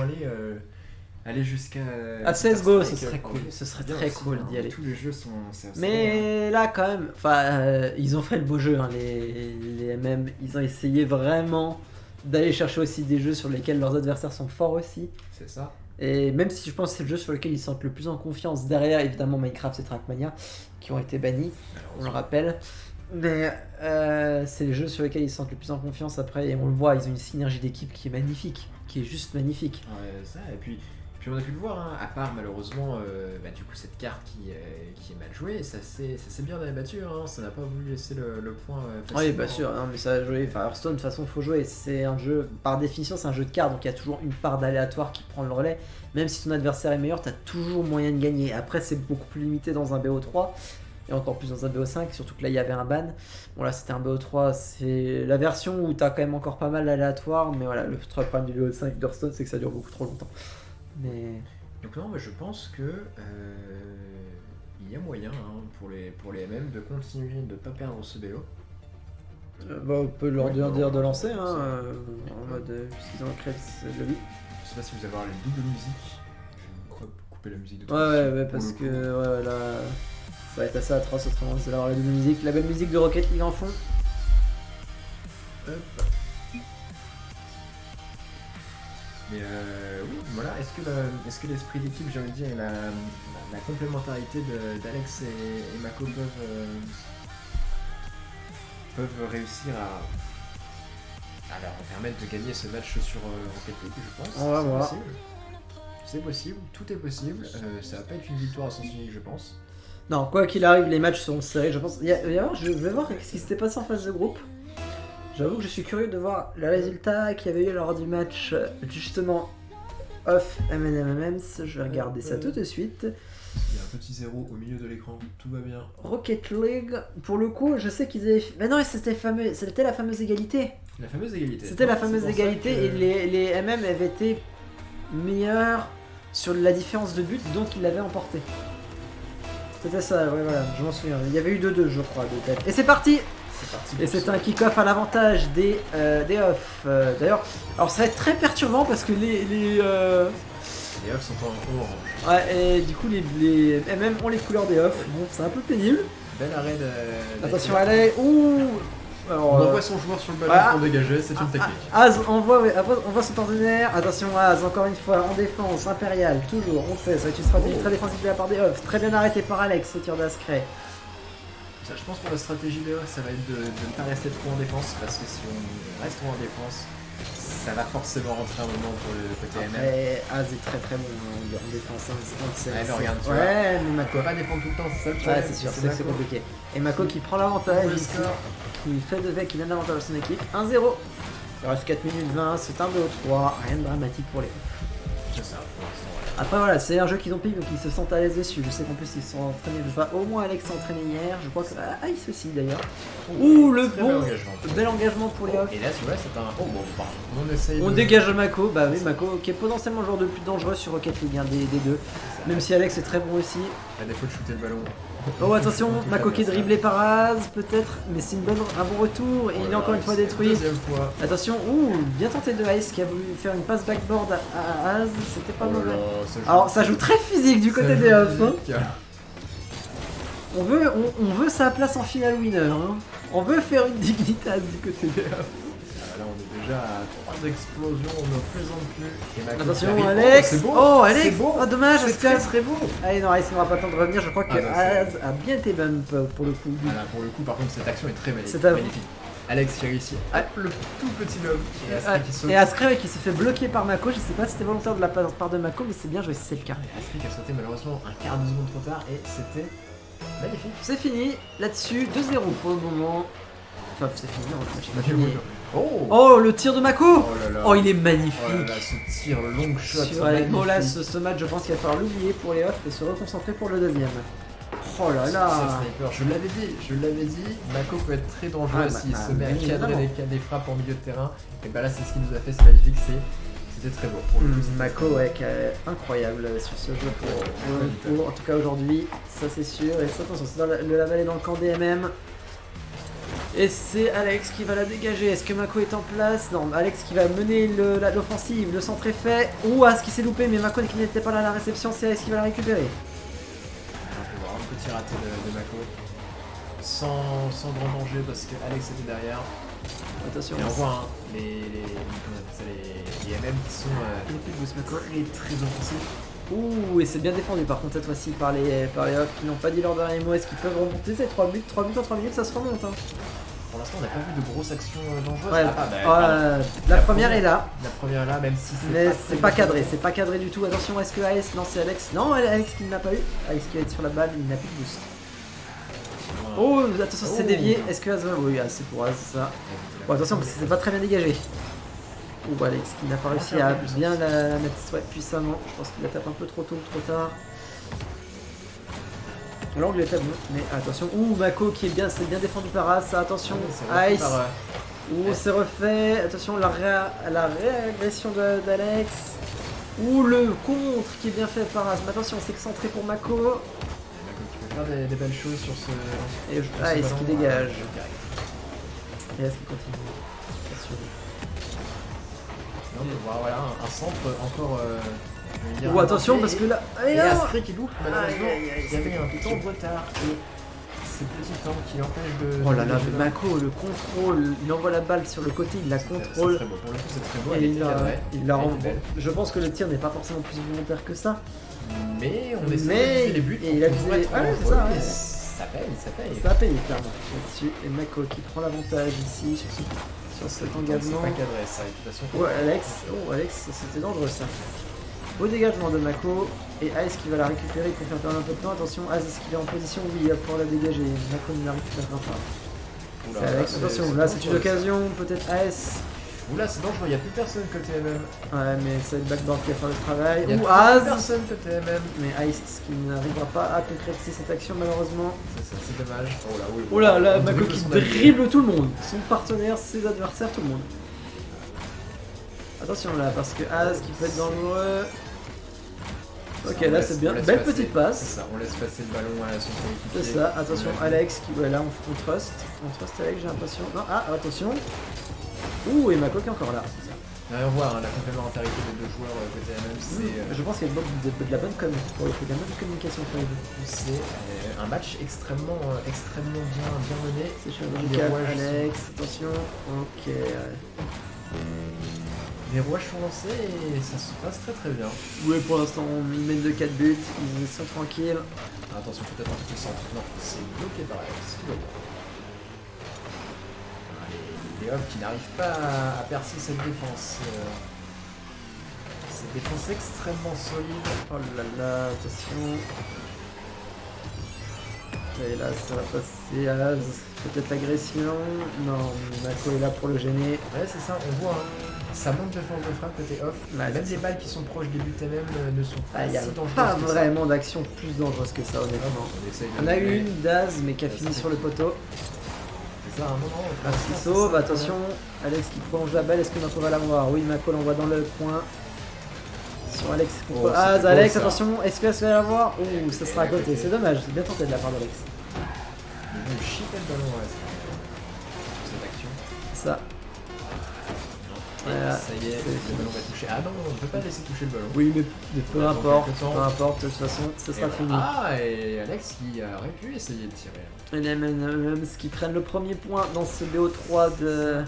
aller jusqu'à. À CSGO, ce Counter-Strike, serait cool. Ce serait bien très aussi, cool hein, d'y aller. Tous les jeux sont. c'est assez bien. Mais là, quand même, enfin, ils ont fait le beau jeu, hein, les MM. Ils ont essayé vraiment d'aller chercher aussi des jeux sur lesquels leurs adversaires sont forts aussi. C'est ça. Et même si je pense que c'est le jeu sur lequel ils se sentent le plus en confiance, derrière évidemment Minecraft et Trackmania qui ont été bannis, on le rappelle. Mais c'est les jeux sur lesquels ils se sentent le plus en confiance après, et on le voit, ils ont une synergie d'équipe qui est magnifique, qui est juste magnifique. Ouais, ça, et puis on a pu le voir, hein, à part malheureusement bah, du coup cette carte qui est mal jouée, ça s'est bien abattu, hein, ça n'a pas voulu laisser le point Oui, facilement. bien sûr, non, mais ça a joué. Enfin, Hearthstone, de toute façon, faut jouer. C'est un jeu, par définition, c'est un jeu de cartes, donc il y a toujours une part d'aléatoire qui prend le relais. Même si ton adversaire est meilleur, t'as toujours moyen de gagner. Après, c'est beaucoup plus limité dans un BO3, et encore plus dans un BO5, surtout que là, il y avait un ban. Bon, là, c'était un BO3, c'est la version où t'as quand même encore pas mal d'aléatoire, mais voilà, le problème du BO5 d'Hearthstone, c'est que ça dure beaucoup trop longtemps. Mais. Donc non, mais je pense que il y a moyen, hein, pour les MM de continuer de ne pas perdre ce BO. Bah, on peut leur Ouais, dire bah, de lancer, hein, c'est- en mode, puisqu'ils ont créé ce lobby. Je sais pas si vous avez les doubles musiques. Je vais couper la musique de Ouais, pour parce le que coup. ouais, là, ça va être assez atroce autrement, c'est d'avoir la double musique. La belle musique de Rocket League en fond. Hop. Mais oui, voilà, est-ce que l'esprit d'équipe, j'ai envie de dire, et la complémentarité d'Alex et Mako peuvent réussir à leur permettre de gagner ce match sur Rocket League, je pense. On va C'est voir. possible. C'est possible, tout est possible. Ça va pas être une victoire à sens unique, je pense. Non, quoi qu'il arrive, les matchs seront serrés, je pense. Je vais voir ce qui s'était passé en phase de groupe. J'avoue que je suis curieux de voir le résultat qu'il y avait eu lors du match, justement, off MNMMs. Je vais regarder ça tout de suite. Il y a un petit zéro au milieu de l'écran, tout va bien. Rocket League, pour le coup, je sais qu'ils avaient. Mais non, c'était la fameuse égalité. La fameuse égalité. C'était la C'est fameuse pour ça égalité que- et les MM avaient été meilleurs sur la différence de but, donc ils l'avaient emporté. C'était ça, ouais, voilà, je m'en souviens. Il y avait eu 2-2, je crois, de tête. Et c'est parti! C'est parti Et pour c'est ça. un kick-off à l'avantage des off. D'ailleurs, alors ça va être très perturbant parce que les Les off sont en orange. ouais, et du coup les MM ont les couleurs des off. Bon, c'est un peu pénible. Bel arrêt de. Attention, allez, ouh. Alors, On envoie son joueur sur le ballon voilà. pour dégager, c'est une technique. Az envoie son partenaire. Attention Az, encore une fois, en défense, Impérial, toujours, on sait, ça va être une stratégie très défensive de la part des off. Très bien arrêté par Alex au tir d'Ascray. Ça, je pense pour la stratégie des off, ça va être de ne pas rester trop en défense, parce que si on reste trop en défense, ça va forcément rentrer un moment pour le côté MM. Après, Az est très très bon en défense, hein, on le sait. Ouais, mais regarde, tu vois. Ouais, mais On Mako. peut pas défendre tout le temps, c'est ça le Ouais, problème. c'est sûr, c'est Mako. compliqué. Et Mako qui prend l'avantage Le ici, score. qui fait de qui donne l'avantage à son équipe. 1-0. Il reste 4 minutes 20, c'est un 2-3, rien de dramatique pour les off. C'est ça, pour l'instant, ouais. Après voilà, c'est un jeu qu'ils ont pris donc ils se sentent à l'aise dessus. Je sais qu'en plus ils se sont entraînés, je sais pas, au moins Alex s'est entraîné hier, je crois que. Ah, Ice aussi d'ailleurs. Ouh, le Très bon bel engagement. bel engagement pour les off. Et là, tu vois, c'est un. Oh bon, pardon. On essaye On de. dégage Mako, bah oui, Mako qui est potentiellement le joueur le plus dangereux sur Rocket League, hein, des deux. Même si Alex est très bon aussi. À défaut de shooter le ballon. Oh attention, Mako qui est dribblé par Az peut-être, mais c'est un bon retour et il est encore une fois détruit. Deuxième fois. Attention, ouh, bien tenté de Ice qui a voulu faire une passe backboard à Az, c'était pas Oh là mauvais. là, ça joue. Alors ça joue très physique du côté Ça des joue off. Hein. physique. On veut sa place en finale winner. Hein. On veut faire une dignitas du côté des off. Ah, là, on est déjà à 3 explosions, on ne plaisante plus. Et Mako qui Attention arrive. Alex. c'est beau. Oh Alex. C'est beau. Oh dommage, C'est parce que très très beau. allez non, Ice n'aura pas le temps de revenir. Je crois que Ah, non, c'est- Az a bien été bump pour le coup. Voilà, pour le coup, par contre, cette action est très magnifique. C'est à- magnifique. Alex qui réussit. Ah. Hop, le tout petit lob. Et Astrid qui saute. Et Ascray qui se fait bloquer par Mako, je sais pas si c'était volontaire de la part de Mako, mais c'est bien joué si c'est le cas. Et Astrid qui a sauté malheureusement un quart de seconde trop tard et c'était magnifique. C'est fini, là-dessus, 2-0 pour le moment. Enfin, c'est fini, non, le match est pas fini. Oh, Oh, le tir de Mako. oh là là. Oh, il est Oh là magnifique. là, ce tir, le long shot. Sur magnifique. oh là, ce match, je pense qu'il va falloir l'oublier pour les off et se reconcentrer pour le deuxième. Oh là Ce là. sniper, je l'avais dit, Mako peut être très dangereux Ah, s'il bah, se met à bien cadrer évidemment. des frappes en milieu de terrain. Et bah là, c'est ce qu'il nous a fait, c'est magnifique, c'était très beau. Pour le coup, c'était Mako, très beau. ouais, qui est incroyable sur ce jeu en tout cas aujourd'hui, ça c'est sûr. Et ça, attention, c'est dans le Laval est dans le camp DMM. Et c'est Alex qui va la dégager. Est-ce que Mako est en place? Non, Alex qui va mener l'offensive. Le centre est fait. Ouh, ce qui s'est loupé, mais Mako qui n'était pas là à la réception, c'est Alex qui va la récupérer. On peut voir un petit raté de Mako. Sans grand danger parce que Alex était derrière. Attention. Et on voit hein, les MM qui sont très offensifs. Ouh, et c'est bien défendu par contre cette fois-ci par les off qui n'ont pas dit leur dernier mot. Est-ce qu'ils peuvent remonter ces 3 buts en 3 minutes, ça se remonte hein. Pour l'instant, on n'a pas vu de grosses actions dangereuses. Ouais, Pardon. la première est là, La première est là, même si mais très c'est pas bien. cadré, c'est pas cadré du tout. Attention, est-ce que Alex, non c'est Alex, non Alex qui ne l'a pas eu, Alex qui va être sur la balle, il n'a plus de boost. Oh, attention, c'est Oh. dévié, est-ce que Az va, oui, c'est pour Az ça. Bon, attention parce que c'est pas très bien dégagé. Ouh, Alex qui n'a pas réussi à bien la mettre puissamment, je pense qu'il la tape un peu trop tôt ou trop tard. L'angle est bon, mais attention. Ouh, Mako qui est bien, c'est bien défendu par Az, ça, attention. Ice. Ouh, c'est refait. Attention, la réagression d'Alex. Ouh, le contre qui est bien fait par Az. Mais attention, c'est excentré pour Mako. Mako qui peut faire des belles choses sur ce. Et Ice qui dégage. Et Ice qui continue. On peut voir voilà, un centre encore. je vais dire, Ouh, attention et- parce que là. Et là Askri qui loupe, malheureusement. Aïe, aïe, aïe, Il y avait c'est un compliqué. temps de retard et ce petit temps qui empêche de. Oh là là, de- Mako, le contrôle. Il envoie la balle sur le côté, il la C'est contrôle. très beau. Pour le coup, c'est très beau. Et Elle il était la cadrée. il la Elle rend. était belle. Je pense que le tir n'est pas forcément plus volontaire que ça. Mais on essaie Mais de viser les buts. et il a pour visé- être ouais, c'est dangereux, ça, et ouais. ça paye, ça paye. Ça a payé clairement là-dessus. Et Mako qui prend l'avantage ici sur cet engagement. C'est pas cadré, ça. Et de toute façon. Ouais, Alex, c'était dangereux ça. Au dégagement de Mako. Et Ice qui va la récupérer, il préfère perdre un peu de temps. Attention, Az, est-ce qu'il est en position? Oui, il va pouvoir la dégager. Mako ne la récupérera pas. Oula, C'est Alex, là, attention, c'est là c'est une dangereux, occasion, peut-être Ice. ça. Oula, c'est dangereux, il n'y a plus personne côté MM. Ouais, mais c'est le backboard qui va faire le travail. Il y a Ou plus Az. personne côté MM. Mais Ice qui n'arrivera pas à concrétiser cette action malheureusement. C'est dommage. Oh là, oui. Oh là là, On Mako dribble qui son allié. dribble tout le monde. Son partenaire, ses adversaires, tout le monde. Attention là, parce que Az qui peut être dangereux. Ok, Ça, on là laisse- c'est bien. on laisse Belle passer. petite C'est passe. ça, on laisse passer le ballon à son coéquipier. C'est ça, attention On l'a vu. Alex qui. Ouais, là on trust. On trust Alex, j'ai l'impression. Non, attention. Ouh, et Mako qui est encore là. On voit hein, la complémentarité des deux joueurs côté MM, c'est Je pense qu'il y a de la bonne com. Pour le coup, de la bonne communication entre les deux. poussé. Un match extrêmement bien mené. C'est Les chirurgical, rouages Alex, attention. Ok. Les rouages sont lancés et ça se passe très bien. Ouais, pour l'instant, ils mènent de 4 buts. Ils sont tranquilles. Attention, peut-être un peu centre. Non, c'est bloqué par Alex. Tout va bien. Les off qui n'arrivent pas à percer cette défense. Cette défense extrêmement solide. Oh là là, attention. Et là, ça va passer à peut-être l'agression. Non, Mako est là pour le gêner. Ouais, c'est ça, on voit. Hein. Ça manque de force de frappe côté off. Ouais, Même c'est les ça. balles qui sont proches des buts MM ne sont pas Il n'y a si dangereuses pas que ça. vraiment d'action plus dangereuse que ça, honnêtement. On essaye de On a jouer. une Daz, mais qui a fini sur le poteau. C'est ça, un moment. Parce qu'il sauve, attention. Alex qui prolonge la balle, est-ce que Mako va l'avoir? Oui, Mako l'envoie dans le coin. Sur Alex contre Oh, Az, c'était beau, Alex, ça. attention, est-ce que va l'avoir? Ouh, ça sera à à côté. côté, c'est dommage, c'est bien tenté de la part d'Alex. Il veut chipper le ballon sur cette action. Ça. Et Voilà, ça y est, c'est le fini. ballon va toucher. Ah non, on ne peut pas laisser toucher le ballon. Oui, mais peu Dans importe, quelques temps. peu importe, de toute façon, ça Et sera voilà. fini. Ah, et Alex qui aurait pu essayer de tirer. Et les M&M's qui prennent le premier point dans ce BO3 de...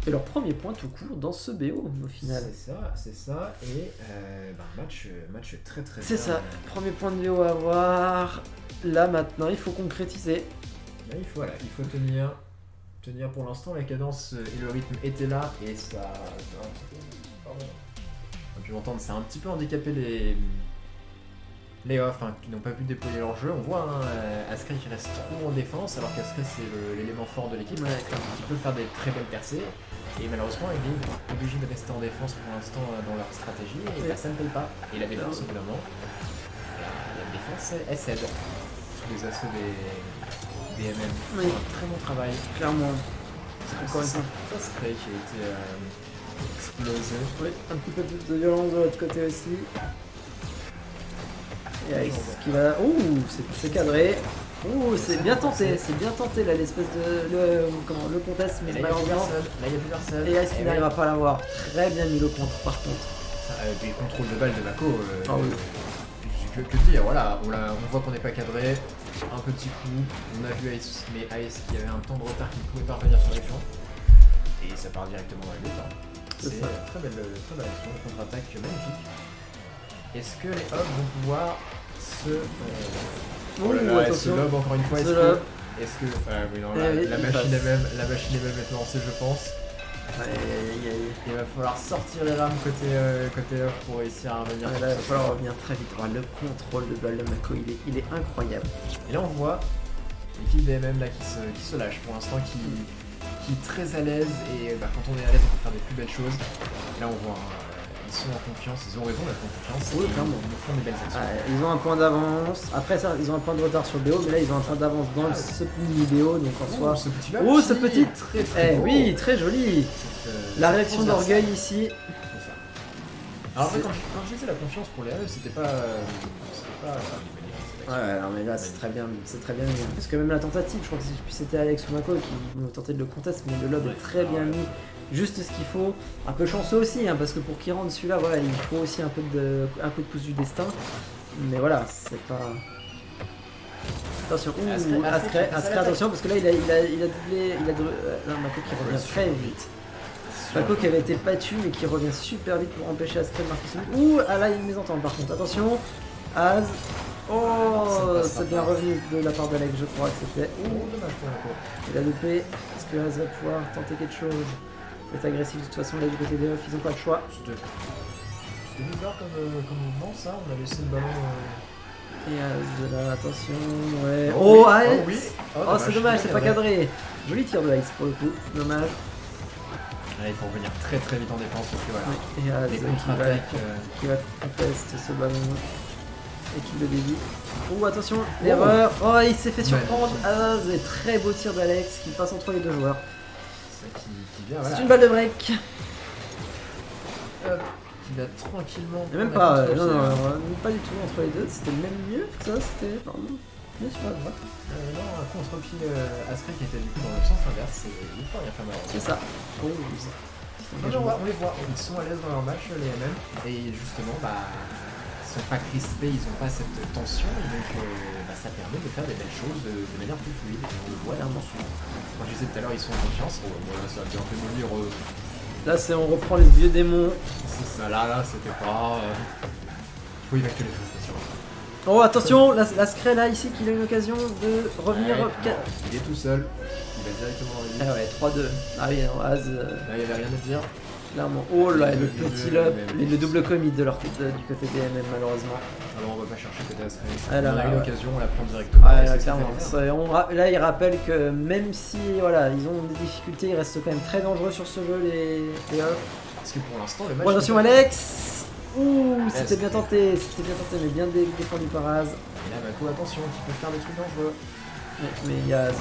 Et leur premier point tout court dans ce BO au final. C'est ça. Et match très très C'est bien. ça, premier point de BO à avoir. Là maintenant, il faut concrétiser. Là, il faut tenir pour l'instant. La cadence et le rythme étaient là et ça a un petit peu. Pardon. On a pu l'entendre, ça a un petit peu handicapé les off hein, qui n'ont pas pu déployer leur jeu. On voit Askri qui reste trop en défense alors qu'Askri c'est l'élément fort de l'équipe Ouais, clairement. qui peut faire des très belles percées. Et malheureusement, il est obligé de rester en défense pour l'instant dans leur stratégie et Ouais. ça ne paye pas. Et la défense, au bout d'un moment, la défense, elle cède. les assauts des MM. Oui. Un très bon travail. Clairement. Encore une C'est fois. Stray qui a été explosé. Oui, un petit peu plus de violence de l'autre côté aussi. Et Ice qui va. Ouh, c'est cadré. Ouh, c'est bien tenté là, l'espèce de. Le contest, mais Là, il y a plus malheureusement. personne. Là, il y a plus personne. Et Ice qui Eh n'arrivera oui. pas à l'avoir. Très bien mis le contre, par contre. Des contrôles de balles de Mako. Ah oui. Que dire, voilà, on voit qu'on n'est pas cadré. Un petit coup. On a vu Ice, mais Ice qui avait un temps de retard qui ne pouvait pas revenir sur les flancs. Et ça part directement dans les deux temps. C'est C'est ça. très belle action, contre-attaque magnifique. Est-ce que les hubs vont pouvoir se. Ouh, ce attention. lob encore une fois, Ce est-ce lob. que. Est-ce que. Enfin, oui, non, Eh oui, la il machine passe. la machine est même maintenant lancée, je pense. Aïe. Il va falloir sortir les rames côté off pour réussir à revenir. Ah, là, il va falloir revenir très vite. Oh, le contrôle de balle de Mako, il est incroyable. Et là, on voit l'équipe BMM là, qui se lâche pour l'instant, qui est très à l'aise. Et bah, quand on est à l'aise, on peut faire des plus belles choses. Là, on voit, ils sont en confiance, ils ont raison d'être en confiance. Oui, et clairement. ils nous font des belles actions. Ils ont un point d'avance. Après ça, ils ont un point de retard sur le BO, mais là ils ont un point d'avance dans ce mini BO, donc en soi. Ce petit match. Oh, ce petit. très très beau. Oui, très joli. La Cette réaction transversale. d'orgueil ici. C'est ça. Alors après, quand je disais la confiance pour les AE, c'était pas magnifique, cette action. Ouais, non, mais là c'est très bien mis. Parce que même la tentative, je crois que c'était Alex ou Mako qui nous tentait de le contest, mais le lob est très bien mis. Juste ce qu'il faut. Un peu chanceux aussi, hein, parce que pour qu'il rentre celui-là, voilà, il faut aussi un peu de pouce du destin. Mais voilà, c'est pas. Attention, ouh, Ascré, attention, parce que là il a doublé. Là, Mako qui revient très vite. Mako qui avait été battu, mais qui revient super vite pour empêcher Ascré de marquer son but. Ouh, ah là il y a une mésentente par contre, attention. Az. Oh, c'est bien revenu de la part d'Alex, je crois que c'était. Oh, dommage pour Mako. Il a loupé. Est-ce que Az va pouvoir tenter quelque chose? Faut être agressif de toute façon, là du côté des off, ils ont pas le choix. C'était bizarre comme mouvement, ça. On a laissé le ballon. Et Az de là, attention, ouais. Oh, Oh, oui, Ice. oh oui. Oh, c'est dommage, c'est pas cadré. Joli tir de Ice pour le coup, dommage. Là, il faut revenir très très vite en défense parce que voilà. Et Az Les qui contre-attaques. va contester ce ballon et qui le dévie. Oh, attention, l'erreur. Oh, il s'est fait surprendre. Az, et très beau tir d'Alex qui passe entre les deux joueurs. Ça qui vient, C'est voilà. une balle de break. Hop, qui va tranquillement. Et même prendre pas, la contre-pied. non, pas du tout entre les deux. C'était même mieux que ça, c'était. Pardon. Mais sur la droite. Non, un contre-pied Ascré qui était du coup dans le sens inverse. Il faut rien faire malheureusement. C'est ça. Oh, Non, mais on les voit, ils sont à l'aise dans leur match, les MM, et justement, ils sont pas crispés, ils ont pas cette tension, et donc ça permet de faire des belles choses de manière plus fluide, et on le voit clairement. Quand je disais tout à l'heure, ils sont en confiance, voilà, ça a bien fait me dire, là, on reprend les vieux démons. c'est ça, là, c'était pas... faut évacuer les choses, bien sûr. Oh, attention, la Scré là, ici, qu'il a une occasion de revenir. Ouais, il est tout seul, il va directement dans les buts. Ah ouais, 3-2. Ah oui, non, Az, Là, il y avait rien à dire. clairement. Oh là, le Les petit deux lob, MM. le double commit de du côté des MM, malheureusement. Alors, on va pas chercher côté Ascré. Ah, là, on a une ouais. occasion, on la prend directement. Ouais, et là, c'est ce qu'il clairement. fallait faire. Là, il rappelle que même si voilà, ils ont des difficultés, ils restent quand même très dangereux sur ce jeu, les off. Parce que pour l'instant, le match... Bon, attention, Alex. Ouh, Yes. c'était bien tenté, mais bien défendu par Az. Et là, Mako, attention, qui peut faire des trucs dangereux. Mais Yaz,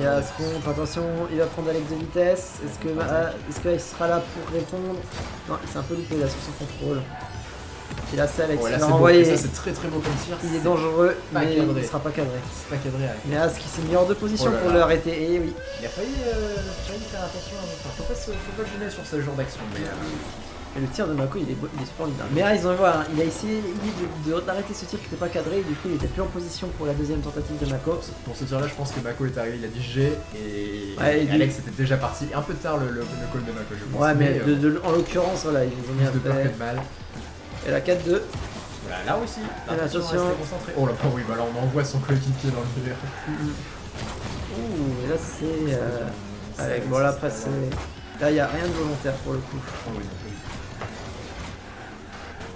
Yaz contre, attention, il va prendre Alex de vitesse. Est-ce qu'il sera là pour répondre? Non, il s'est un peu loupé là sur son contrôle. Et là, c'est Alex Oh, qui là, va c'est beau. renvoyer. Et ça, c'est très très beau comme tir. Il est dangereux, pas mais cadré. il sera pas cadré. C'est pas cadré, Alex. Mais Az qui s'est mis hors de position Oh là pour là. l'arrêter. Et oui. Il a failli faire attention à notre... Faut pas gêner sur ce genre d'action, mais... Et le tir de Mako, il est super libre. Mais là, ils ont voir, il a essayé d'arrêter ce tir qui n'était pas cadré. Et du coup, il était plus en position pour la deuxième tentative de Mako. Pour ce tir-là, je pense que Mako est arrivé, il a dit G, et, Ouais, et Alex était déjà parti. Un peu tard le call de Mako, je pense. Ouais, mais en l'occurrence, voilà, ils ont bien plus de peur que fait. de mal. Et la 4-2. Voilà, là aussi. Attention. Restez concentrés. Oh là, oui, bah là, on envoie son coéquipier dans le délire. Ouh, et là, c'est. Avec, bon, là, après, c'est. Là, il n'y a rien de volontaire pour le coup. Oh oui, oui.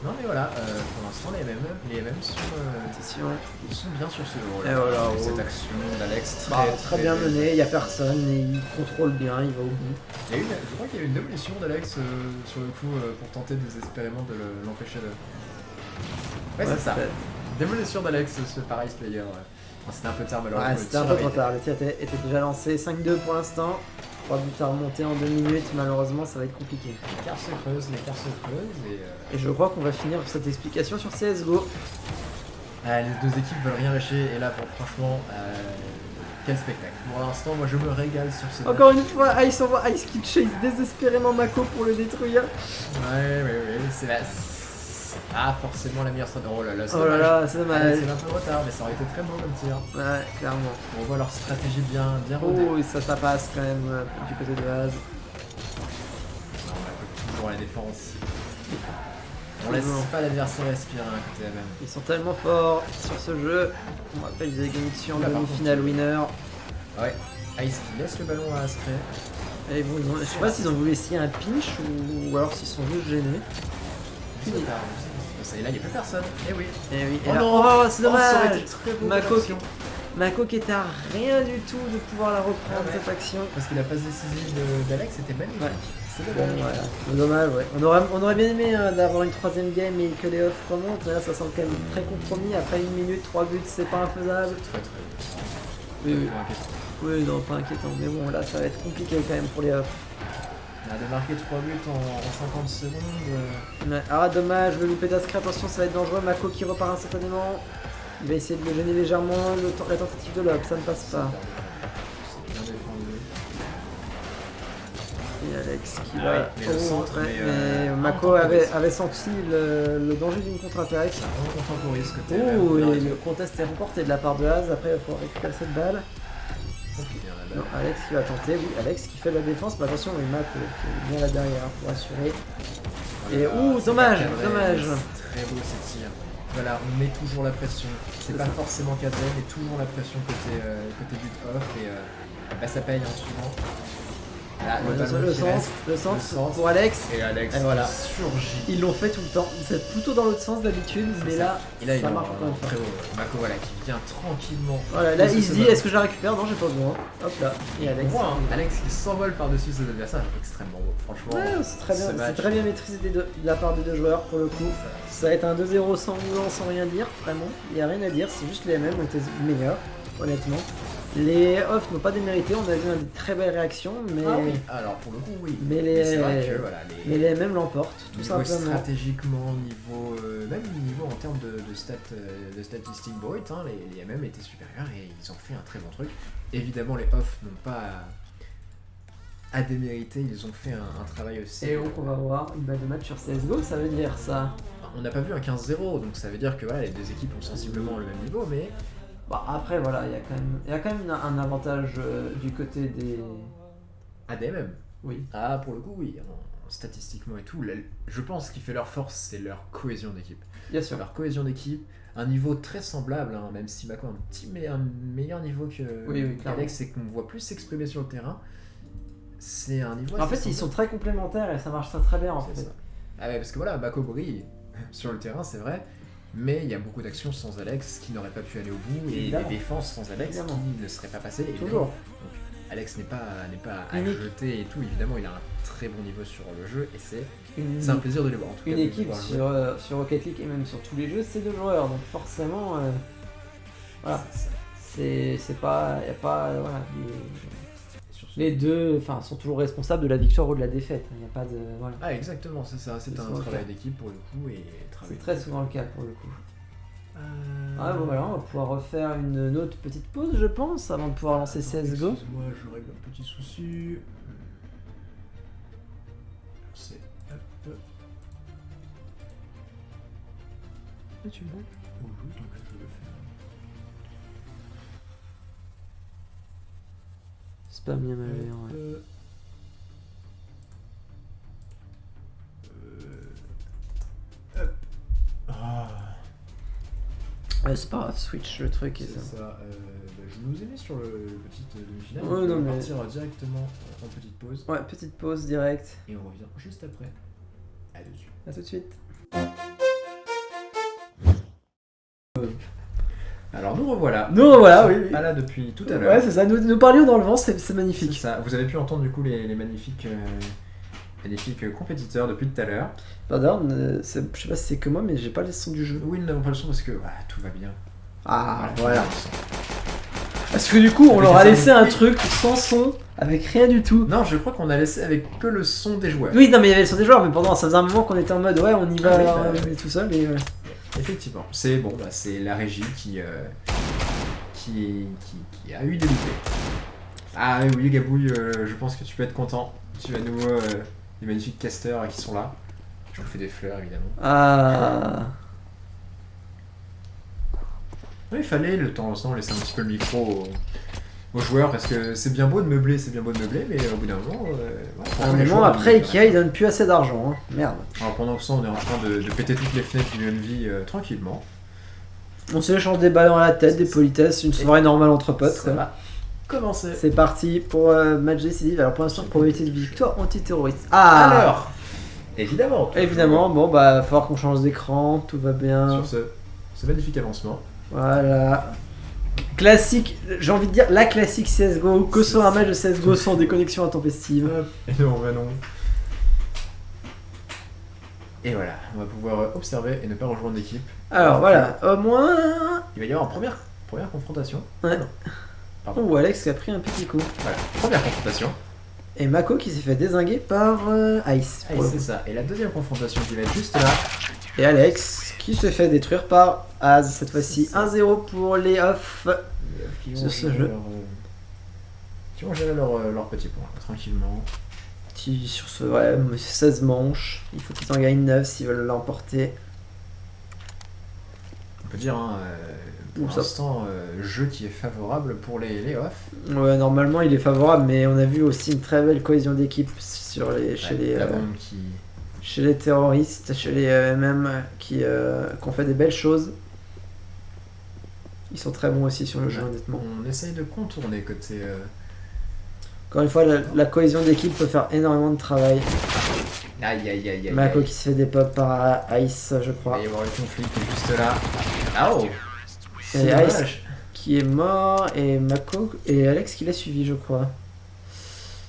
Non mais voilà, pour l'instant les MM Attention. ils sont bien sur ce rôle. Et voilà, Cette action d'Alex Très bien mené, il n'y a personne, et il contrôle bien, il va au bout. Je crois qu'il y a eu une démolition d'Alex sur le coup pour tenter désespérément de l'empêcher de... Ouais, c'est ça. Démolition d'Alex, ce Paris Player. C'était un peu tard malheureusement. Ouais, c'était un peu trop tard. Le tir était déjà lancé. 5-2 pour l'instant. 3 buts à remonter en 2 minutes. Malheureusement, ça va être compliqué. L'écart se creuse Et je crois qu'on va finir cette explication sur CSGO. les deux équipes veulent rien lâcher et là, bon, franchement, quel spectacle. Pour l'instant, moi je me régale sur ce Encore match. une fois, Ice envoie Ice qui chase désespérément Mako pour le détruire. Ouais, c'est pas forcément la meilleure stratégie. Oh là là, c'est Oh là dommage. là, c'est dommage. C'est un peu retard, mais ça aurait été très beau comme tir. Ouais, clairement. On voit leur stratégie bien rodée. Oh, et ça passe quand même du côté de Az. On a toujours la défense. On laisse Toujours. pas l'adversaire respirer à côté même. Ils sont tellement forts sur ce jeu. On rappelle, ils avaient gagné dessus en Là, par demi-finale winner. Ouais, Ice qui laisse le ballon à Aspray. Et bon, je sais pas s'ils ont voulu essayer un pinch ou alors s'ils sont juste gênés. Je sais pas, ça y est, là, il n'y a plus personne. Eh oui. Et oui, Oh et là- non. oh, c'est Oh, ça aurait dommage. été très beau Mako comme action. Mako qui était à rien du tout de pouvoir la reprendre Ah ouais. cette action. Parce que la passe décisive d'Alex était magnifique. Ouais. C'est Bon, dommage. voilà. C'est dommage, ouais. On aurait bien aimé d'avoir une troisième game et que les offs remontent, mais là ça semble quand même très compromis. Après 1 minute, 3 buts, c'est pas infaisable. Très. Oui, oui. Inquiétant. Oui, non, pas inquiétant, mais bon, là ça va être compliqué quand même pour les offs. On a démarqué 3 buts en 50 secondes. Ouais. Ah, dommage, le loupé d'Askra, attention, ça va être dangereux. Mako qui repart instantanément. Il va essayer de le gêner légèrement. La tentative de lob, ça ne passe pas. C'est bien défendu. Et Alex qui Ah va. ouais, mais le centre, ouais, mais, mais Mako avait senti le danger d'une contre-attaque. Ça vraiment contemporise ce côté. Oh, et le contest est remporté de la part de Az. Après, il va falloir récupérer cette balle. Non, Alex qui va tenter. Oui, Alex qui fait la défense. Mais attention, il Mako qui est bien là derrière pour assurer. Et dommage, dommage. Très beau ces tirs. Voilà, on met toujours la pression. C'est pas forcément cadré, mais toujours la pression côté but off et ça paye souvent. Là, Ouais, ballon le qui centre, reste. le centre Le centre. pour Alex. Et Alex Et voilà. surgit. Ils l'ont fait tout le temps. C'est plutôt dans l'autre sens d'habitude, mais là, Et là, ça il marche encore une fois. très haut. Mako voilà, qui vient tranquillement. Voilà, là poser il ce se dit ballon. est-ce que je la récupère? Non, j'ai pas besoin. Hop là. Et Alex. On voit, hein, Alex qui s'envole par-dessus ses adversaires, c'est extrêmement beau. Franchement, Ouais, c'est très bien, ce c'est match, très bien maîtrisé de la part des deux joueurs pour le coup. Ça va être un 2-0 sans mouvement, sans rien dire, vraiment. Il n'y a rien à dire, c'est juste les MM ont été meilleurs, honnêtement. Les off n'ont pas démérité, on a vu des très belles réactions, mais, Ah oui, alors pour le coup, oui. mais les, c'est vrai que voilà, mais les MM l'emportent, tout niveau simplement. stratégiquement, même niveau en termes de statistiques brutes, hein, les MM étaient supérieurs et ils ont fait un très bon truc. Évidemment, les off n'ont pas à démériter, ils ont fait un travail aussi. Et donc on va voir une balle de match sur CSGO, ça veut dire ça. On n'a pas vu un 15-0, donc ça veut dire que voilà, les deux équipes ont sensiblement le même niveau, mais Bah, après voilà, il y a quand même un avantage du côté des... ADMM. Oui. Ah, pour le coup, oui. Statistiquement et tout, je pense qu'il fait leur force, c'est leur cohésion d'équipe. Bien sûr. Leur cohésion d'équipe, un niveau très semblable, hein, même si Mako a un meilleur niveau que Oui, qu'Alex, c'est qu'on voit plus s'exprimer sur le terrain. C'est un niveau. En assez fait, ils sont semblable. très complémentaires et ça marche très bien en C'est fait. ça. Ah ouais, parce que voilà, Mako brille sur le terrain, c'est vrai. Mais il y a beaucoup d'actions sans Alex qui n'auraient pas pu aller au bout, et Évidemment. des défenses sans Alex Évidemment. qui ne seraient pas passées. évidemment. Toujours. Donc, Alex n'est pas à Unique. jeter et tout, évidemment il a un très bon niveau sur le jeu et c'est Une, un plaisir de les voir en tout cas. une de les équipe voir jouer. sur Rocket League et même sur tous les jeux, c'est deux joueurs, donc forcément, voilà, c'est pas, y a pas, voilà, Sur ce- les deux, enfin, sont toujours responsables de la victoire ou de la défaite. Il n'y a pas de, voilà, Ah exactement, c'est ça, c'est C'est un souvent le travail cas. d'équipe pour le coup et travail. c'est très souvent le cas pour le coup. Euh, Ah bon, voilà, on va pouvoir refaire une autre petite pause, je pense, avant de pouvoir lancer CSGO. Excuse-moi, je règle un petit souci. C'est hop. Ah, tu veux? Oh, oui, donc je vais le faire. C'est pas bien mal vu, ouais. Hop. Ah. Ouais, c'est pas grave, switch le truc et C'est ça. ça. Je nous ai mis sur le petit demi-finale. Ouais, donc non, on va mais- partir directement en petite pause Ouais, petite pause directe. et on revient juste après. À de suite. À tout de suite. Alors nous revoilà. Nous revoilà, oui, oui. Pas là depuis tout à Ouais, l'heure. c'est ça, nous parlions dans le vent, c'est C'est magnifique. ça. Vous avez pu entendre du coup les magnifiques magnifique compétiteur depuis tout à l'heure. Pardon, je sais pas si c'est que moi, mais j'ai pas le son du jeu. Oui, nous n'avons pas le son parce que tout va bien. Ah, voilà. Parce que du coup, on leur a laissé un truc sans son, avec rien du tout. Non, je crois qu'on a laissé avec que le son des joueurs. Oui, non, mais il y avait le son des joueurs, mais pendant ça faisait un moment qu'on était en mode ouais, on y va, Ah oui, bah, on est tout seul. Et, Effectivement, c'est bon, c'est la régie qui a eu des loupés. Ah oui, Gabouille, je pense que tu peux être content. Tu as à nouveau les magnifiques casters qui sont là. Je vous fais des fleurs, évidemment. Ah. Oui, il fallait le temps en temps laisser un petit peu le micro aux joueurs parce que c'est bien beau de meubler, mais au bout d'un moment. À un moment, après, Ikea il donne plus assez d'argent, hein. Merde. Alors pendant ce temps, on est en train de péter toutes les fenêtres du MV tranquillement. On s'échange des balles dans la tête, des politesses, une soirée normale entre potes. Ça Quoi. va commencer. C'est parti pour match décisif. Alors pour l'instant, probabilité de victoire antiterroriste. Ah. Alors, évidemment. Évidemment, bon bah, va falloir qu'on change d'écran, tout va bien. Sur ce magnifique avancement. Voilà. Classique, j'ai envie de dire la classique CSGO, que ce soit un match de CSGO sans déconnexion intempestive. Et non, bah non. Et voilà, on va pouvoir observer et ne pas rejoindre l'équipe. Alors voilà, au moins. Il va y avoir une première confrontation. Ouais. Non. Pardon. Oh, Alex qui a pris un petit coup. Voilà, première confrontation. Et Mako qui s'est fait dézinguer par Ice. Ah, pour le c'est coup. ça. Et la deuxième confrontation qui va être juste là. Et Alex qui se fait détruire par Az. Cette fois-ci 1-0 pour les off. Qui Sur vont ce gérer jeu. qui vont gérer leur petit point, tranquillement. Sur ce, ouais, 16 manches. Il faut qu'ils en gagnent 9 s'ils veulent l'emporter. On peut dire, pour Ouh, ça- l'instant, jeu qui est favorable pour les offs. Ouais, normalement il est favorable, mais on a vu aussi une très belle cohésion d'équipe chez La bombe qui... chez les terroristes, chez les MM qui ont fait des belles choses. Ils sont très bons aussi sur le jeu, honnêtement. On essaye de contourner côté... Encore une fois, la cohésion d'équipe peut faire énormément de travail. Aïe aïe aïe aïe. Mako aïe. qui se fait des pop par Ice, je Il crois. va y avoir le conflit qui est juste là. Ah oh. C'est Et dommage. Qui est mort, et Mako et Alex qui l'a suivi, je crois.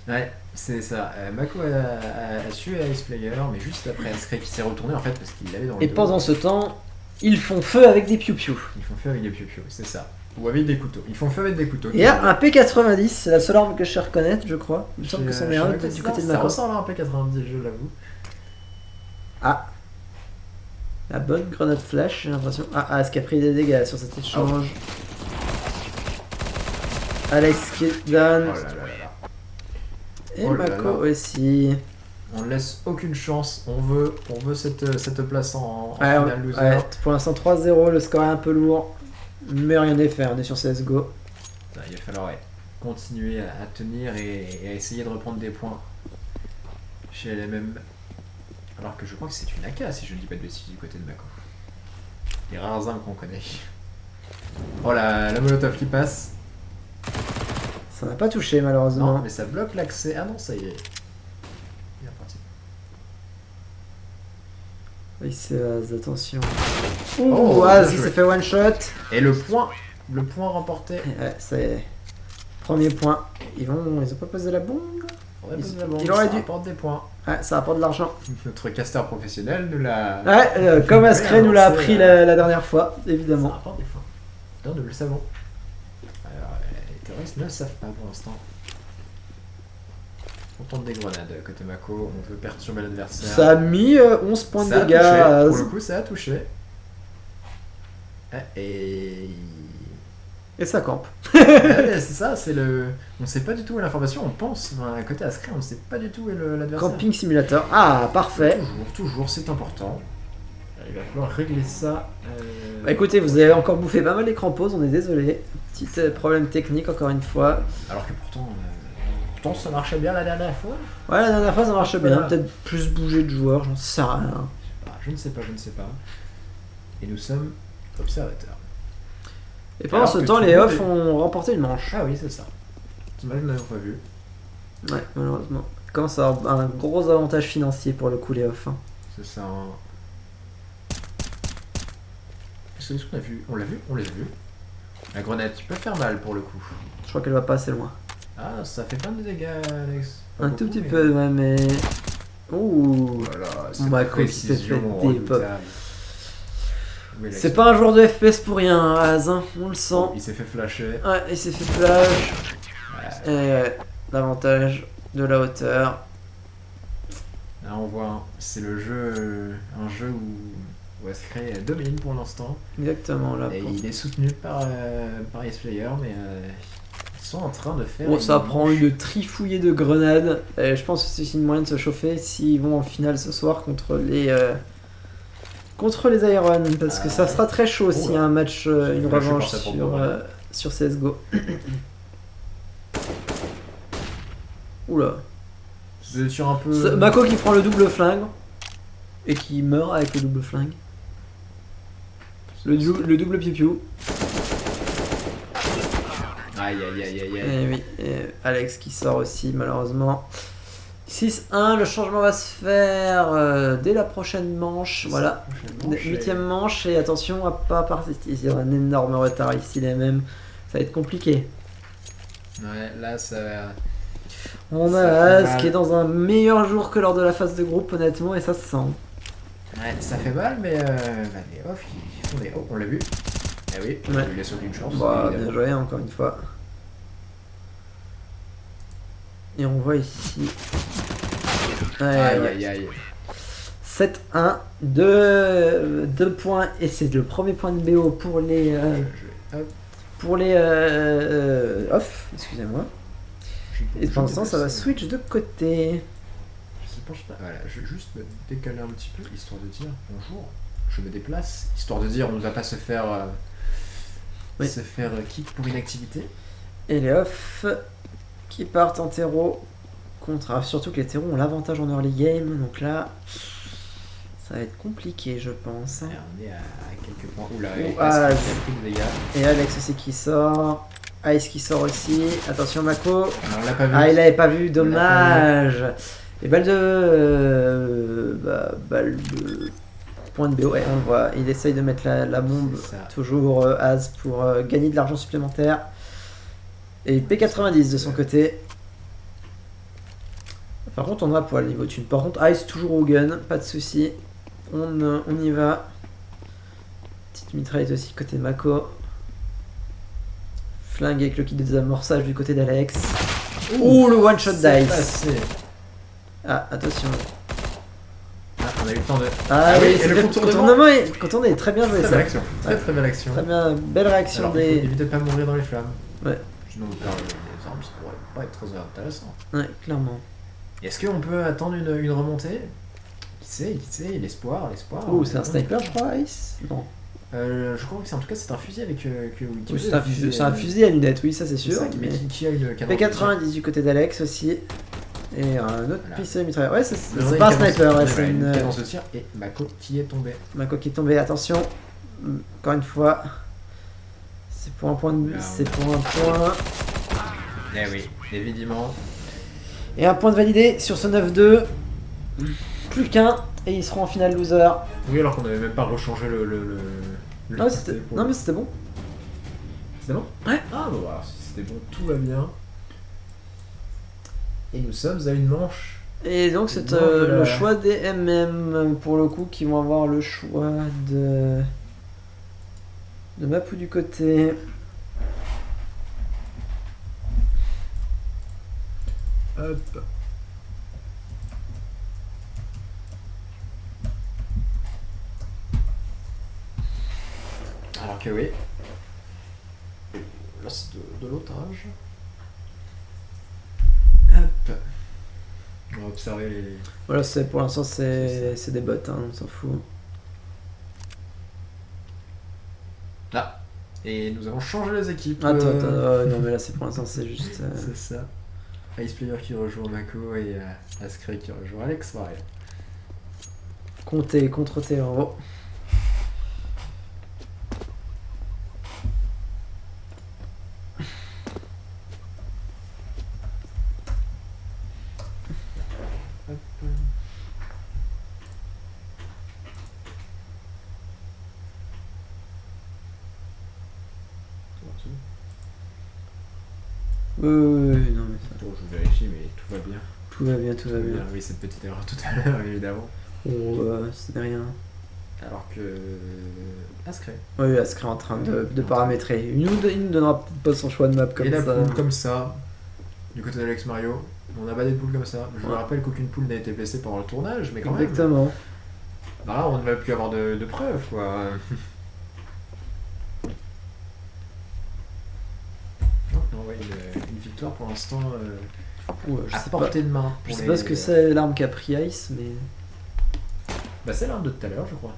Ouais, c'est ça. Mako a tué Ice Player, mais juste après Ascree qui s'est retourné en fait parce qu'il l'avait dans le Et dos. pendant ce temps, ils font feu avec des piou-piou. Ils font feu avec des piou-piou, c'est ça. Ou avec des couteaux. Ils font feu avec des couteaux. Et un P90, c'est la seule arme que je sais reconnaître, je crois. Il me semble que c'en est un peut-être du côté de Ça Mako. ressemble à un P90, je l'avoue. Ah, la bonne grenade flash, j'ai l'impression. Ah, ce qui a pris des dégâts sur cet échange. Alex qui donne. Oh là là là là. Et oh là Mako là. aussi. On ne laisse aucune chance. On veut cette place en Ouais, finale loser. ouais, pour l'instant 3-0, le score est un peu lourd. Mais rien n'est fait, on est sur CSGO. Ça, il va falloir continuer à tenir et à essayer de reprendre des points chez LMM. Alors que je crois que c'est une AK si je ne dis pas de bêtises du côté de Mako. Les rares armes qu'on connaît. Oh la molotov qui passe. Ça n'a pas touché malheureusement. Non mais ça bloque l'accès. Ah non ça y est. Il est parti. Oui, c'est attention. Oh, Ouh, bien Az, il joué. s'est fait one shot. Et le point remporté. Ouais, c'est premier point. Ils ont pas posé la bombe. On va Il- poser la bombe, il aurait ça dû. rapporte des points. Ouais, ça rapporte de l'argent. Notre caster professionnel nous l'a... Ouais, comme Ascree nous l'a avancé, appris la dernière fois, Ça évidemment. rapporte des points. Non, nous le savons. Alors, les terroristes ne le savent pas pour l'instant. On tente des grenades côté Mako, on veut perturber l'adversaire. Ça a mis 11 points de Ça a dégâts. touché, à Az. pour le coup ça a touché. Et... Et ça campe. Ouais, c'est ça, c'est le... On sait pas du tout où est l'information, on pense, à côté Ascree, on sait pas du tout où est l'adversaire. Camping Simulator. Ah, parfait. Toujours, c'est important. Il va falloir régler ça. Bah écoutez, vous avez encore bouffé pas mal l'écran pause, on est désolé. Petit problème technique encore une fois. Alors que pourtant ça marchait bien la dernière fois. Ouais, la dernière fois ça marchait bien. Voilà. Peut-être plus bouger de joueurs, j'en sais rien. Je ne sais pas. Et nous sommes observateurs. Et pendant Alors ce que temps, tout les le monde off est- ont remporté une manche. Ah oui, c'est ça. Dommage, nous n'avons pas vu. Ouais, malheureusement. Ils commencent à avoir un gros avantage financier pour le coup, les off. Hein. C'est ça. Est-ce qu'on a vu? On l'a vu? On les a vus. La grenade, tu peux faire mal pour le coup. Je crois qu'elle va pas assez loin. Ah, ça fait plein de dégâts, Alex. Pas Un beaucoup, tout petit mais- peu, ouais, mais. Ouh. Voilà, Mako qui s'est fait précision des redoutable. Oui, C'est pas un joueur de FPS pour rien, Az, hein, on le sent. Il s'est fait flasher. Ouais, il s'est fait flash. Et l'avantage de la hauteur. Là, on voit, hein, c'est le jeu, un jeu où Ascree domine pour l'instant. Exactement, là. Et il est soutenu par X-Player, mais ils sont en train de faire. Bon, ça une prend manche. une trifouillée de grenades. Et je pense que c'est une moyen de se chauffer s'ils vont en finale ce soir contre les Iron. Parce que ça sera très chaud s'il y a un match, une Là, je suis revanche parti pour sur CSGO. Oula. C'est sur un peu. Mako qui prend le double flingue. Et qui meurt avec le double flingue. Le double piou-piou. Aïe aïe aïe aïe aïe. Et oui, et Alex qui sort aussi malheureusement. 6-1, le changement va se faire dès la prochaine manche. Voilà, 8ème manche. Et attention à pas partir. Il y a un énorme retard ici, les mêmes. Ça va être compliqué. Ouais, là ça. On Ça a fait Az mal. qui est dans un meilleur jour que lors de la phase de groupe, honnêtement, et ça se sent. Ouais, ça fait mal, mais les off, ils font des off, on l'a vu. Eh oui, on Ouais. lui laisse aucune chance. Bah, évidemment. bien joué, encore une fois. Et on voit ici. Ouais, Aïe ouais. aïe aïe. 7-1, 2 points, et c'est le premier point de BO pour les off, excusez-moi. Et pour l'instant, ça va switch de côté. Je sais pas, voilà, je vais juste me décaler un petit peu, histoire de dire bonjour. Je me déplace, histoire de dire on ne va pas se faire Oui. kick pour une activité. Et les off qui partent en terreau contre. Ah, surtout que les terreaux ont l'avantage en early game, donc là, ça va être compliqué, je pense. Ouais, on est à quelques points. Oula, Ouh, et ah, Ascree qui a pris des dégâts. Et Alex aussi qui sort. Ice qui sort aussi. Attention Mako. Alors, on l'a pas vu. Ah, il avait pas vu, On l'a pas dommage. Et balle de point de BO, ouais, on voit, il essaye de mettre la bombe, C'est ça. toujours Az pour gagner de l'argent supplémentaire. Et P90 de son côté. Par contre, on a poil niveau thune. Par contre, Ice toujours au gun, pas de souci. On y va. Petite mitraillette aussi côté Mako. Flingue avec le kit de désamorçage du côté d'Alex. Ouh, le one shot C'est d'Ice. passé. Ah, attention. Ah, on a eu le temps de. Ah, Ah oui, oui, et c'est le le contournement. contourné est très bien joué Très ça. belle action. Très Ouais. très belle action. Très bien, belle réaction Alors, il faut des. éviter de pas mourir dans les flammes. Ouais. Sinon, perdre les armes, ça pourrait pas être très intéressant. Ouais, clairement. Est-ce qu'on peut attendre une remontée? Qui sait, l'espoir. Oh, c'est un sniper, je crois, Ice. Non. Je crois que c'est en tout cas c'est un fusil avec qui Oui, peut c'est un, viser, c'est un fusil à lunettes, oui, ça c'est c'est sûr. ça, mais mais- qui a une cadence. P90 du côté d'Alex aussi. Et un autre Voilà. pistolet mitrailleur. Ouais, c'est Une pas un cadence- sniper, ouais, ouais, c'est une une. cadence de tir et Mako qui est tombé. Mako qui est tombé, attention. Encore une fois. C'est pour un point de. Là, C'est pour un point. Eh oui, évidemment. Et un point de validé sur ce 9-2. Plus qu'un. Et ils seront en finale loser. Oui, alors qu'on avait même pas rechangé le Ah, c'était... pour- Non, mais c'était bon. C'était bon? Ouais. Ah bon, alors si c'était bon, tout va bien. Et nous sommes à une manche. Et donc c'est Non, de le la- choix des MM pour le coup qui vont avoir le choix de Mapou du côté. Hop. Alors que oui. Là c'est de l'otage. Hop. On va observer les. Voilà, c'est pour l'instant c'est des bots, hein, on s'en fout. Là. Et nous avons changé les équipes. Attends, non mais là c'est pour l'instant c'est juste. C'est ça. Ice Player qui rejoint Mako et Ascree qui rejoint Alex. Pareil. Compter contre tes héros. Hop. Oui, non mais ça. Bon, je vérifie, mais tout va bien. Tout va bien, tout va bien. Oui, cette petite erreur tout à l'heure, évidemment. Oh, ce n'est rien. Alors que. Ascré. Oui, Askra est en train de paramétrer. Il nous donnera pas son choix de map comme Et la ça. poule comme ça, du côté d'Alex Mario. On a pas des poules comme ça. Je me rappelle qu'aucune poule n'a été blessée pendant le tournage, mais quand même. Exactement. Bah là, on ne va plus avoir de preuves, quoi. Non, ouais, une victoire pour l'instant Je à sais pas. portée de main. Je pour sais les- pas ce que c'est l'arme qu'a pris Ice, mais. Bah, c'est l'arme de tout à l'heure, je crois.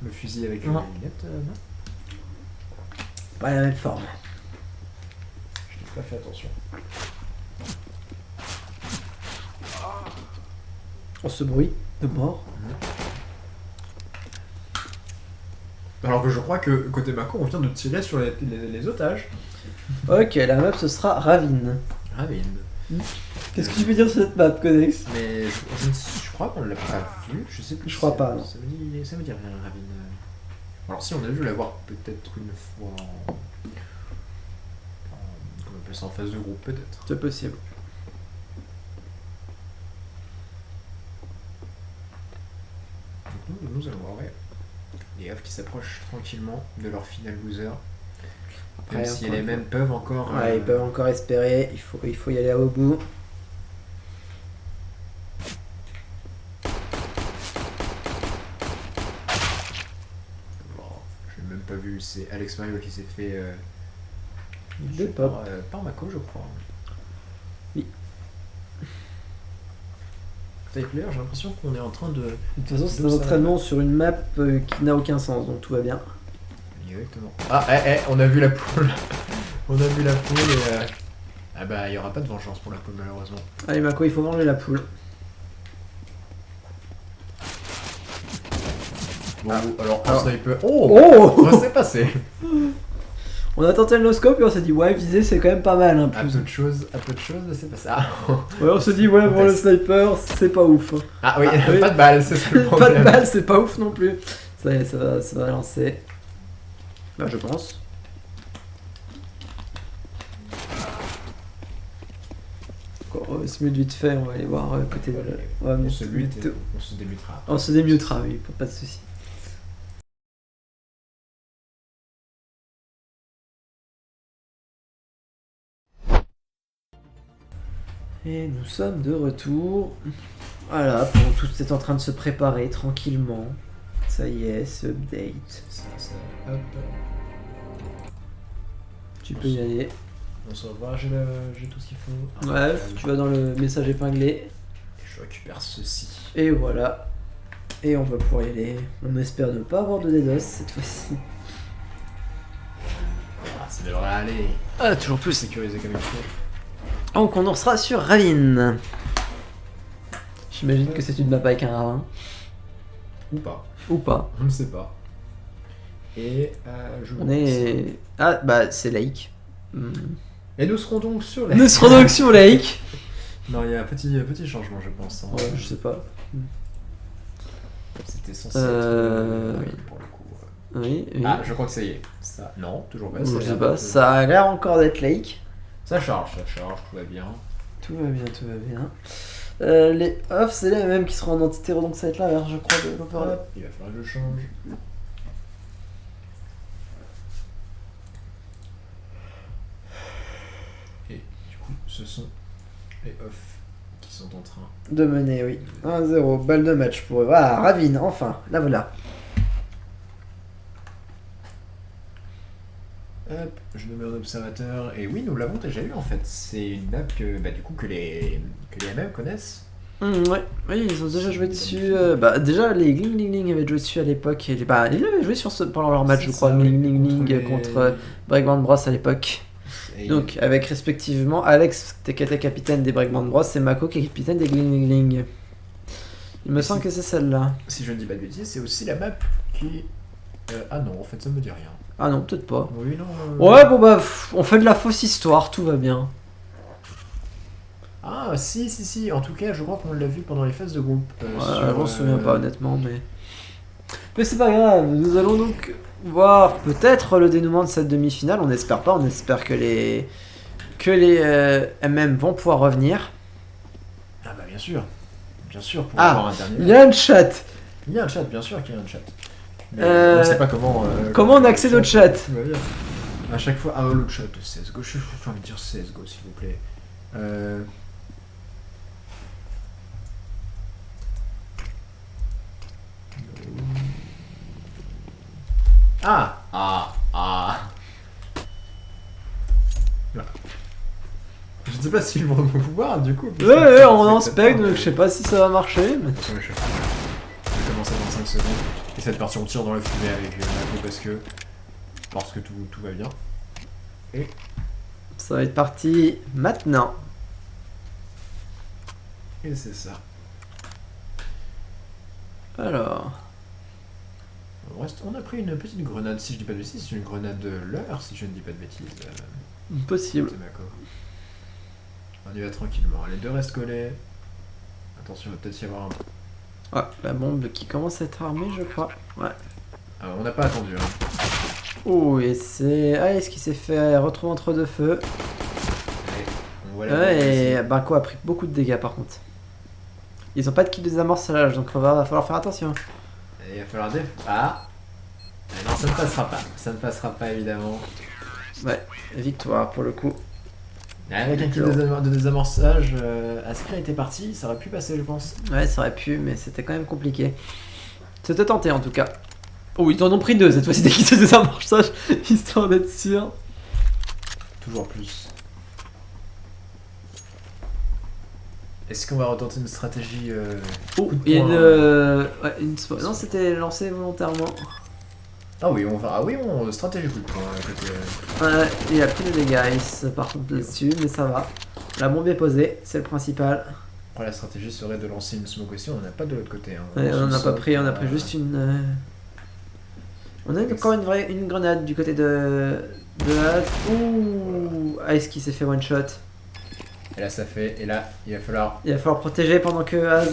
Le fusil avec une Non. lunette, non. Pas la même forme. Je n'ai pas fait attention. Oh, ce bruit de mort. Alors que je crois que côté Mako, on vient de tirer sur les otages. Ok, la map ce sera Ravine. Ravine. Qu'est-ce que tu peux dire sur cette map, Codex? Mais je crois qu'on l'a pas vu, je sais plus. Je crois pas, non. Ça me dit rien, Ravine. Alors si, on a dû l'avoir peut-être une fois comment on appelle ça, en phase de groupe, peut-être. C'est possible. Donc nous allons voir, ouais. Les Havs qui s'approchent tranquillement de leur final loser. Après, Même si encore les une mêmes peuvent encore... Ouais, ils peuvent encore espérer. Il faut y aller au bout. Bon, j'ai même pas vu, c'est Alex Mario qui s'est fait... Deux pop. par Mako, je crois. Oui. Avec l'air, j'ai l'impression qu'on est en train de... De toute façon, c'est D'où un ça entraînement sur une map qui n'a aucun sens, donc tout va bien. Exactement. Ah, on a vu la poule. On a vu la poule et... Ah bah, il y aura pas de vengeance pour la poule, malheureusement. Allez, Mako, il faut manger la poule. Bon, alors, Alors- un sniper... Oh, Oh ça s'est passé. On a tenté le no-scope et on s'est dit, ouais, viser c'est quand même pas mal. Hein, À plus. peu de choses, c'est passé. Ah, Ouais, on se dit, ouais, bon, le sniper, c'est pas ouf. ah oui, Ah, oui. pas de balle, c'est ça le Pas problème. de balle, c'est pas ouf non plus. Ça y est, ça va lancer. Bah, je pense. Encore, se mute vite fait, on va aller voir côté. Ouais, On se mute et on se démutera. On se démutera, oui, pas de soucis. Et nous sommes de retour. Voilà, pendant tout est en train de se préparer tranquillement. Ça y est, ce update. Hop. Tu peux y aller. On se revoit, j'ai tout ce qu'il faut. Ouais, tu vas dans le message épinglé. Et je récupère ceci. Et voilà. Et on va pouvoir y aller. On espère ne pas avoir de DDoS cette fois-ci. Ah, ça devrait aller. Ah, toujours plus. Sécurisé comme il faut. Donc on en sera sur Ravine. J'imagine que c'est une map avec un ravin. Ou pas. Ou pas. On ne sait pas. Et je On est... Ah, bah c'est Lake. Et nous serons donc sur la... Nous serons donc sur Lake. Non, il y a un petit changement, je pense. Hein. Ouais, je sais pas. C'était censé être... Oui. oui, pour le coup. Oui, oui. Ah, je crois que ça y est. Ça... Non, toujours pas. Je ça a sais l'air pas, d'être- ça a l'air encore d'être Lake. Ça charge, tout va bien. Tout va bien, tout va bien. Les off, c'est les mêmes qui seront en anti-terreau, donc ça va être l'inverse, je crois, de l'opéra. Hop, il va falloir que je change. Et du coup, ce sont les off qui sont en train. De mener, oui. 1-0, balle de match pour eux. Ah, Ravine, enfin, là voilà. Hop, je le mets en observateur. Et oui, nous l'avons déjà eu en fait. C'est une map que, bah, du coup, que les MM connaissent. Ouais, oui, ils ont déjà joué dessus. Bah, déjà, les Gling Ling Ling avaient joué dessus à l'époque. Et bah, ils avaient joué sur pendant leur match, C'est je crois, ça, Gling oui, Ling Ling les- contre Breakband Bros à l'époque. Et Donc, avec respectivement Alex, qui était capitaine des Breakband Bros, et Mako, qui est capitaine des Gling Ling Ling. Il me Et semble si- que c'est celle-là. si je ne dis pas de bêtises, c'est aussi la map qui. Ah non, en fait, ça me dit rien. Ah non, peut-être pas. Oui, non. Ouais, bon bah, on fait de la fausse histoire, tout va bien. Ah, si. En tout cas, je crois qu'on l'a vu pendant les phases de groupe. Ouais, je m'en souviens pas honnêtement, mais c'est pas grave. Nous allons donc voir peut-être le dénouement de cette demi-finale. On n'espère pas. On espère que les MM vont pouvoir revenir. Ah bah bien sûr. Bien sûr, pour Ah, avoir un dernier. Il y a un chat. Il y a un chat, bien sûr qu'il y a un chat. Mais Euh, on ne sait pas comment. comment on accède au chat? Tout va bien. À chaque fois. Ah, le chat de CSGO. J'ai envie de dire CSGO, s'il vous plaît. Ah. Voilà. Je ne sais pas s'ils vont me voir du coup. parce que Ouais, c'est- on est en c'est spec, peut-être donc je sais pas si ça va marcher. Mais... Attention, les chefs. Je vais commencer dans 5 secondes. Et cette partie, on tire dans la fumée avec Mako parce que tout va bien. Ça va être parti maintenant. Et c'est ça. Alors. On a pris une petite grenade, si je dis pas de bêtises, c'est une grenade de l'heure, si je ne dis pas de bêtises. Possible. C'est Mako. On y va tranquillement. Les deux restent collés. Attention, il va peut-être y avoir un. Ah, la bombe qui commence à être armée, je crois. Ouais. Ah, on n'a pas attendu. Hein. Oh, et c'est. Ah, est-ce qu'il s'est fait retrouver entre deux feux? Allez, on voit la bombe Ouais, et ici. Banco a pris beaucoup de dégâts par contre. Ils ont pas de kit de désamorçage, donc va falloir faire attention. Et il va falloir Ah non, ça ne passera pas. Ça ne passera pas, évidemment. Ouais, victoire pour le coup. Avec un kit de désamorçage, Askra était parti, ça aurait pu passer, je pense. Ouais, ça aurait pu, mais c'était quand même compliqué. C'était tenté en tout cas. Oh, ils en ont pris deux cette fois-ci des kits de désamorçage, histoire d'être sûr. Toujours plus. Est-ce qu'on va retenter une stratégie Oh, coup de il y a poing, ouais, une... Non, c'était lancé volontairement. Ah oui, stratégie coup de poing côté. Ouais, il a pris des dégâts Ice, par contre là-dessus, mais ça va. La bombe est posée, c'est le principal. Après, la stratégie serait de lancer une smoke aussi, on n'en a pas de l'autre côté. Hein. Ouais, on lance n'a une pas smoke, pris, on a pris juste une... On a encore une grenade du côté de Az. Ouh, Ice qui s'est fait one shot. Et là, ça fait. Et là, il va falloir. Il va falloir protéger pendant que Az...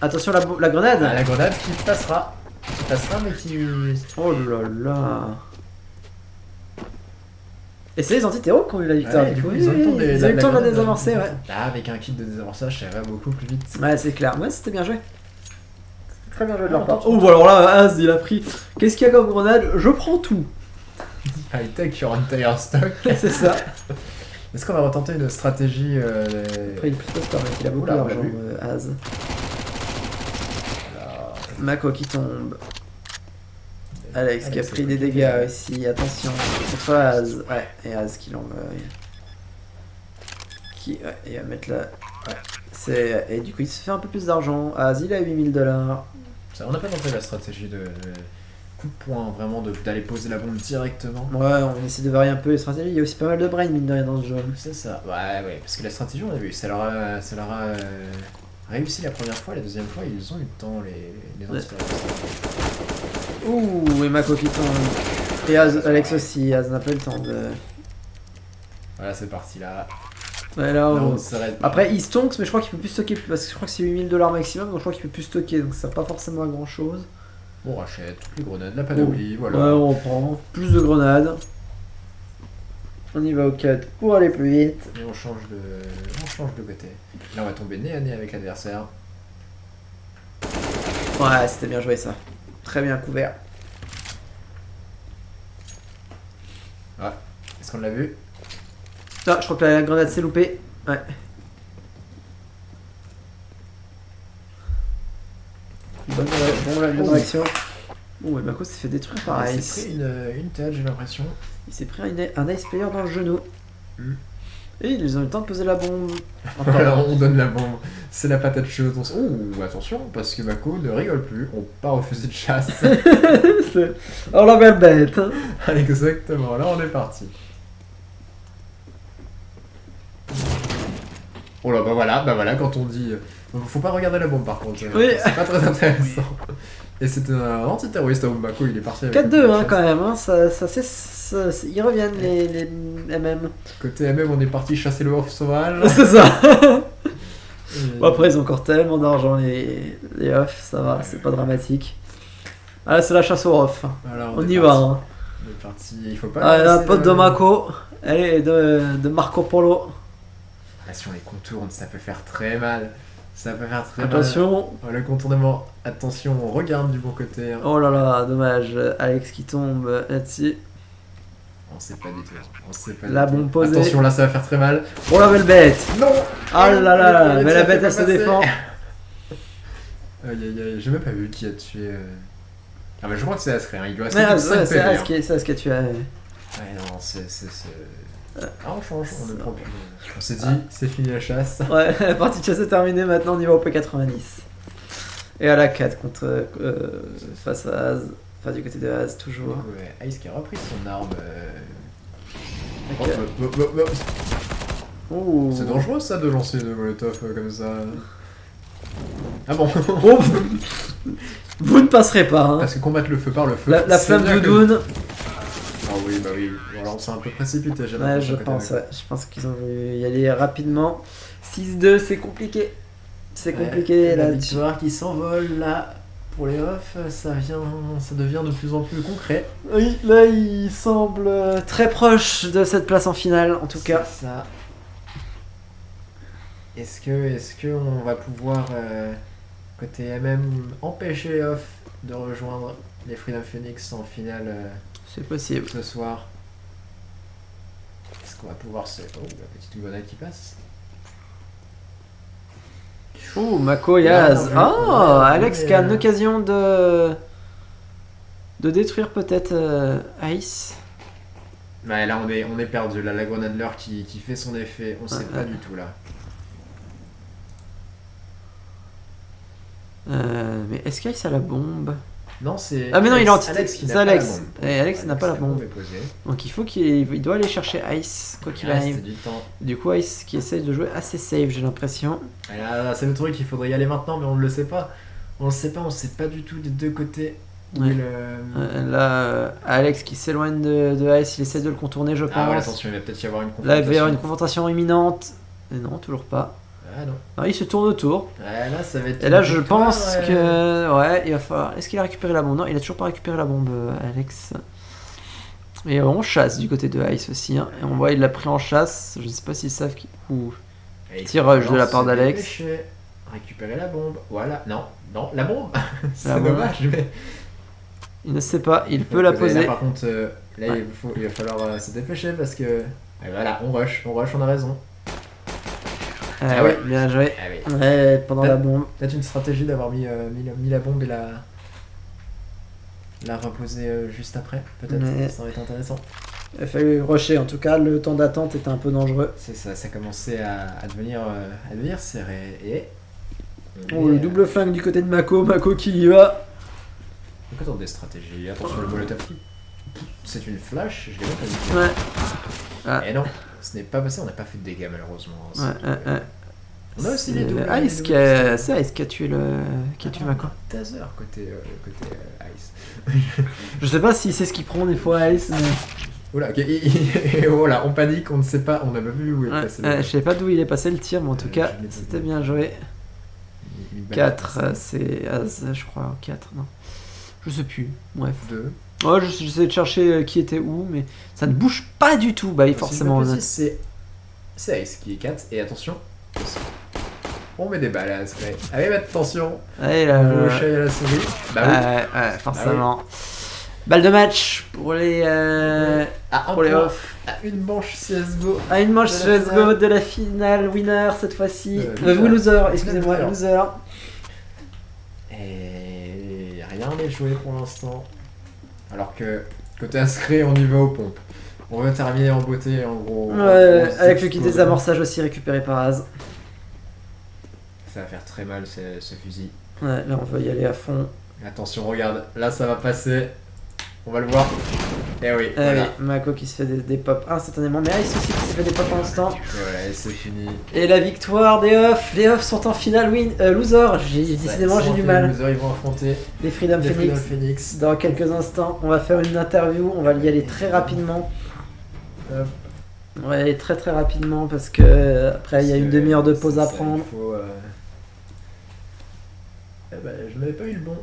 Attention la grenade. Ah, la grenade qui passera. Qui passera, mais qui. Oh là là. Et c'est les anti-terreaux qui ont eu la victoire. Ouais, du coup. ils ont le temps de Ils ont eu le temps de la grenade. désamorcer, ouais. Là, avec un kit de désamorçage, ça irait beaucoup plus vite. Ouais, c'est clair. Ouais, c'était bien joué. C'était très bien joué de leur Ouais, part. attention. Oh, alors là, Az, il a pris. Qu'est-ce qu'il y a comme grenade? Je prends tout. High-tech sur entire stock. C'est ça. Est-ce qu'on va retenter une stratégie Après, il est plutôt star, mec. Il a beaucoup Oula, on l'a d'argent, vu. Az. Alors, Mako qui tombe. Alex qui a Alex, pris c'est des compliqué. dégâts aussi. Attention. Contre Az. Ouais, et Az qui l'envoie. Qui. Ouais, il va mettre là. Ouais. C'est... Et du coup, il se fait un peu plus d'argent. Az, il a 8000 $. ça, on n'a pas tenté la stratégie de coup de poing, vraiment, d'aller poser la bombe directement. Ouais, on essaie de varier un peu les stratégies. Il y a aussi pas mal de brain, mine de rien, dans ce jeu. C'est ça, ouais, parce que la stratégie, on a vu, ça leur a réussi la première fois, la deuxième fois, ils ont eu le temps, les Ouais. anti-terroristes. Ouh, et Mako qui tombe. Et Az, Alex aussi. Az n'a pas eu le temps de. Voilà, c'est parti là. Ouais, là, Là, on- on s'arrête. Après, il stonks, mais je crois qu'il peut plus stocker. Parce que je crois que c'est 8000 $ maximum, donc je crois qu'il peut plus stocker. Donc ça sert pas forcément à grand chose. On rachète toutes les grenades, la panoplie, voilà. Ouais, on reprend. Plus de grenades. On y va au cut pour aller plus vite. Et on change de côté. Là, on va tomber nez à nez avec l'adversaire. Ouais, c'était bien joué ça. Très bien couvert. Est-ce qu'on l'a vu? Ah, je crois que la grenade s'est loupée. Ouais. Bonne réaction. Oh, et Mako s'est fait détruire par Il Ice. s'est pris une tête, j'ai l'impression. Il s'est pris un Ice Player dans le genou. Mm. Et ils ont eu le temps de poser la bombe. Alors, on donne la bombe. C'est la patate chaude. Oh, attention, parce que Mako ne rigole plus. On part au fusil de chasse. Oh la belle bête. Hein. Exactement, là, on est parti. Oh là, bah voilà, quand on dit. Faut pas regarder la bombe par contre. Oui. C'est pas très intéressant. Et c'était un antiterroriste à Mako, il est parti avec. 4-2 hein, quand même. Hein. Ils reviennent les MM. Côté MM, on est parti chasser le off sauvage. C'est ça. Et- Bon, après, ils ont encore tellement d'argent, les off, ça va, Ouais, c'est ouais. pas dramatique. Ah, c'est la chasse aux off. Voilà, On est y parti. va. Hein. On est parti, il faut pas. Ah, la laisser pote le- de Mako. Allez, de Marco Polo. Ah, si on les contourne, ça peut faire très mal. Ça va faire très mal. Attention. Oh, le contournement. Attention, on regarde du bon côté. Oh là là, dommage. Alex qui tombe là-dessus. On sait pas du tout. On sait pas La du tout. bombe posée. Attention, là ça va faire très mal. Oh la belle bête. Non. Ah là là, Le mais la tir bête fait elle se pas passer. défend. Aïe aïe aïe, j'ai même pas vu qui a tué. Ah bah je crois que c'est Askray, hein. Il doit rester Ouais, plus de 5 c'est PV. As hein. c'est As qui a tué. Ouais non, c'est... Ah on change, on ne prend plus. On s'est dit, c'est fini la chasse. Ouais, la partie de chasse est terminée, maintenant on y va au P90. Et à la 4 contre face à Az. Enfin du côté de Az toujours. Ouais, Ice qui a repris son arme. Ok. Ouh. C'est dangereux ça de lancer de molotov comme ça. Ah bon. Oh. Vous ne passerez pas hein. Parce que combattre le feu par le feu. La c'est flamme bien que- doudoune. Ah oui, bah oui. Alors on s'est un peu précipité, j'ai Ouais, l'impression. je côté pense, avec. ouais. Je pense qu'ils ont voulu y aller rapidement. 6-2, c'est compliqué. C'est compliqué Ouais, là. la victoire qui s'envole là. Pour les off, ça devient de plus en plus concret. Oui, là il semble très proche de cette place en finale, en tout cas. C'est ça. Est-ce que on va pouvoir côté MM empêcher les off de rejoindre les Freedom Phoenix en finale C'est possible. ce soir? Est-ce qu'on va pouvoir se... Oh, la petite Ougona qui passe. Ouh, Mako Là, Yaz. on a vu, Oh, Alex mais, qui a une occasion de détruire peut-être Ice. Ouais, là on est perdu. Là la grenade leur qui fait son effet. On sait pas du tout là. Mais est-ce qu'Ice a la bombe? Non, c'est. Ah mais non, il est anti. Alex qui C'est n'a pas la Alex. bombe. Et Alex n'a pas la bombe. est posée. Donc il faut qu'il doit aller chercher Ice, quoi qu'il Il reste arrive. du temps. Du coup, Ice qui essaye de jouer assez safe, j'ai l'impression. Et là, c'est le truc, il faudrait y aller maintenant, mais on ne le sait pas. On sait pas du tout des deux côtés. Où Ouais. est le... Là, Alex qui s'éloigne de Ice, il essaie de le contourner, je pense. Ah ouais, attention, il va peut-être y avoir une Là, confrontation. il va y avoir une confrontation imminente. Et non, toujours pas. Ah non. Ah, il se tourne autour. Ouais, là, ça va être. Et là, une je victoire, pense que. Ouais, il va falloir. Est-ce qu'il a récupéré la bombe? Non, il a toujours pas récupéré la bombe, Alex. Et on chasse du côté de Ice aussi. Hein. Et on voit, il l'a pris en chasse. Je ne sais pas s'ils savent. Ouh. Et il Petit faut rush de falloir la part se d'Alex. dépêcher. Récupérer la bombe. Voilà. Non, la bombe. C'est La bombe. dommage, mais. Il ne sait pas, il faut peut la poser. poser. Là, par contre, là, Ouais. il va falloir se dépêcher parce que. Et voilà, on rush, on a raison. Ah ouais, bien joué. Ah oui. Ouais, pendant la bombe. Peut-être une stratégie d'avoir mis la bombe et la reposer juste après, peut-être. Ouais. Ça aurait été intéressant. Il a fallu rusher, en tout cas, le temps d'attente était un peu dangereux. C'est ça, ça commençait à devenir serré. Et. Oh, le double flingue du côté de Mako, Mako qui y va. Donc attends, des stratégies. Attention, le molotov. C'est une flash, je l'ai même pas vu. Ouais. Ah. Et non, ce n'est pas passé, on n'a pas fait de dégâts malheureusement. Ouais. On a aussi les doubles. Ice qui a... C'est Ice qui a tué Mako. Taser côté Ice. Je sais pas si c'est ce qu'il prend des fois Ice, mais... Oula, ok, et voilà, on panique, on ne sait pas, on n'a pas vu où est Ouais, passé. je sais pas d'où il est passé le tir, mais en tout cas, je l'ai pas c'était vu. bien joué. Une balle 4, passée. c'est Az, je crois. 4, non. Je sais plus. Bref. 2. Oh, j'essaie de chercher qui était où, mais ça ne bouge pas du tout. Bah, forcément. C'est Ice qui est 4, et attention, on met des balles à Askray. Allez, bah, attention, Allez, on là, joue au chat et à la souris. Bah oui. ouais, forcément. Balle de match pour les. À un pour les point, off. à une manche CSGO. À une manche De la CSGO finale. de la finale, winner cette fois-ci. Loser. Oui, loser, excusez-moi, Loser. loser. Et rien n'est joué pour l'instant. Alors que côté Askray, on y va aux pompes. On va terminer en beauté en gros. Ouais, en gros, avec le kit explose. désamorçage aussi récupéré par Az. Ça va faire très mal ce fusil. Ouais, là on va y aller à fond. Attention, regarde, là ça va passer. On va le voir. Et oui, Ah voilà. oui, Mako qui se fait des pops instantanément, mais Ice aussi qui se fait des pops en instant. Et voilà, et c'est fini. Et la victoire des off, les off sont en finale loser. Décidément Ouais, j'ai ils du sont mal. losers, ils vont affronter Les Freedom les Phoenix. Freedom Phoenix. Dans quelques instants, on va faire une interview, on va y aller très rapidement. Hop. On va y aller très très rapidement parce que après il y a une demi-heure de pause à C'est ça, prendre. il faut, eh ben, je n'avais pas eu le bon.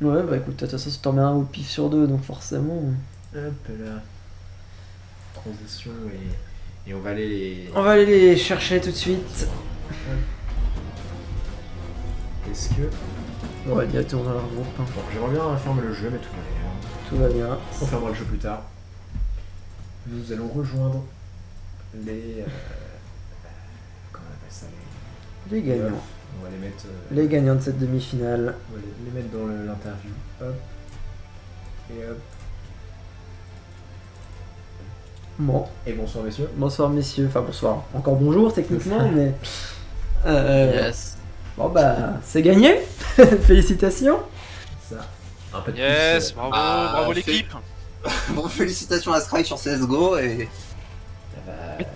Ouais, bah écoute, de toute façon, tu t'en mets un au pif sur deux, donc forcément. Hop là. Transition et on va aller les. On va aller les chercher tout de suite. Est-ce que... On va directement dans leur groupe. Hein. Bon, j'aimerais bien fermer le jeu, mais tout va bien. Tout va bien. On fermera le jeu plus tard. Nous allons rejoindre les... comment on appelle ça, Les gagnants. On va les mettre... Les gagnants de cette demi-finale. on va les mettre dans l'interview. Hop. Et hop. Bon, Et bonsoir messieurs. bonsoir messieurs. Enfin bonsoir. Encore bonjour techniquement, mais... Yes. Bon bah, c'est gagné. Félicitations. Ça. Un peu de Yes, plus, bravo, Ah, bravo fait- l'équipe. Bon, félicitations à Strike sur CSGO et.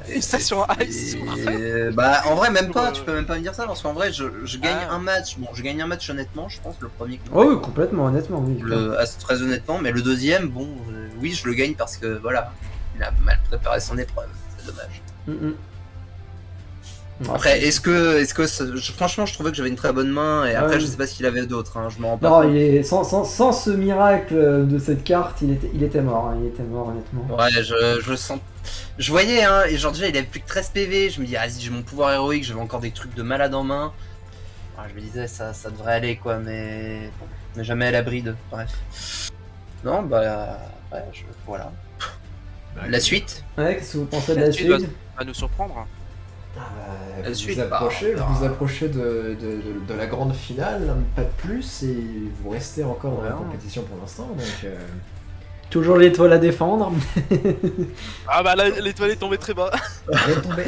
Et ça sur Ice. Bah, en vrai, même pas, tu peux même pas me dire ça parce qu'en vrai, je gagne Ah. un match. Bon, je gagne un match honnêtement, je pense, le premier. Oh oui, complètement, honnêtement, oui. Très honnêtement, mais le deuxième, bon, oui, je le gagne parce que voilà, il a mal préparé son épreuve, c'est dommage. Mm-mm. Après, est-ce que franchement, je trouvais que j'avais une très bonne main et après, Ouais. je sais pas ce qu'il avait d'autre, hein, je m'en rends pas Non, compte. il est sans ce miracle de cette carte, il était mort. Hein, il était mort, honnêtement. Ouais, je sens. Je voyais, hein, et genre déjà il avait plus que 13 PV, je me dis, ah, vas-y, j'ai mon pouvoir héroïque, j'avais encore des trucs de malade en main. Ah, je me disais, ça devrait aller quoi, mais. Bon, mais jamais à l'abri de. Bref. Non, bah. Ouais, voilà. Bah, La suite. Ouais, qu'est-ce que vous pensez de la La suite suite? Va nous surprendre. Ah bah, La vous suite, vous approchez, bah, vous approchez de la grande finale, pas de plus, et vous restez encore dans la Ouais. compétition pour l'instant, donc... Toujours l'étoile à défendre. Ah bah l'étoile est tombée très bas. Elle est tombée,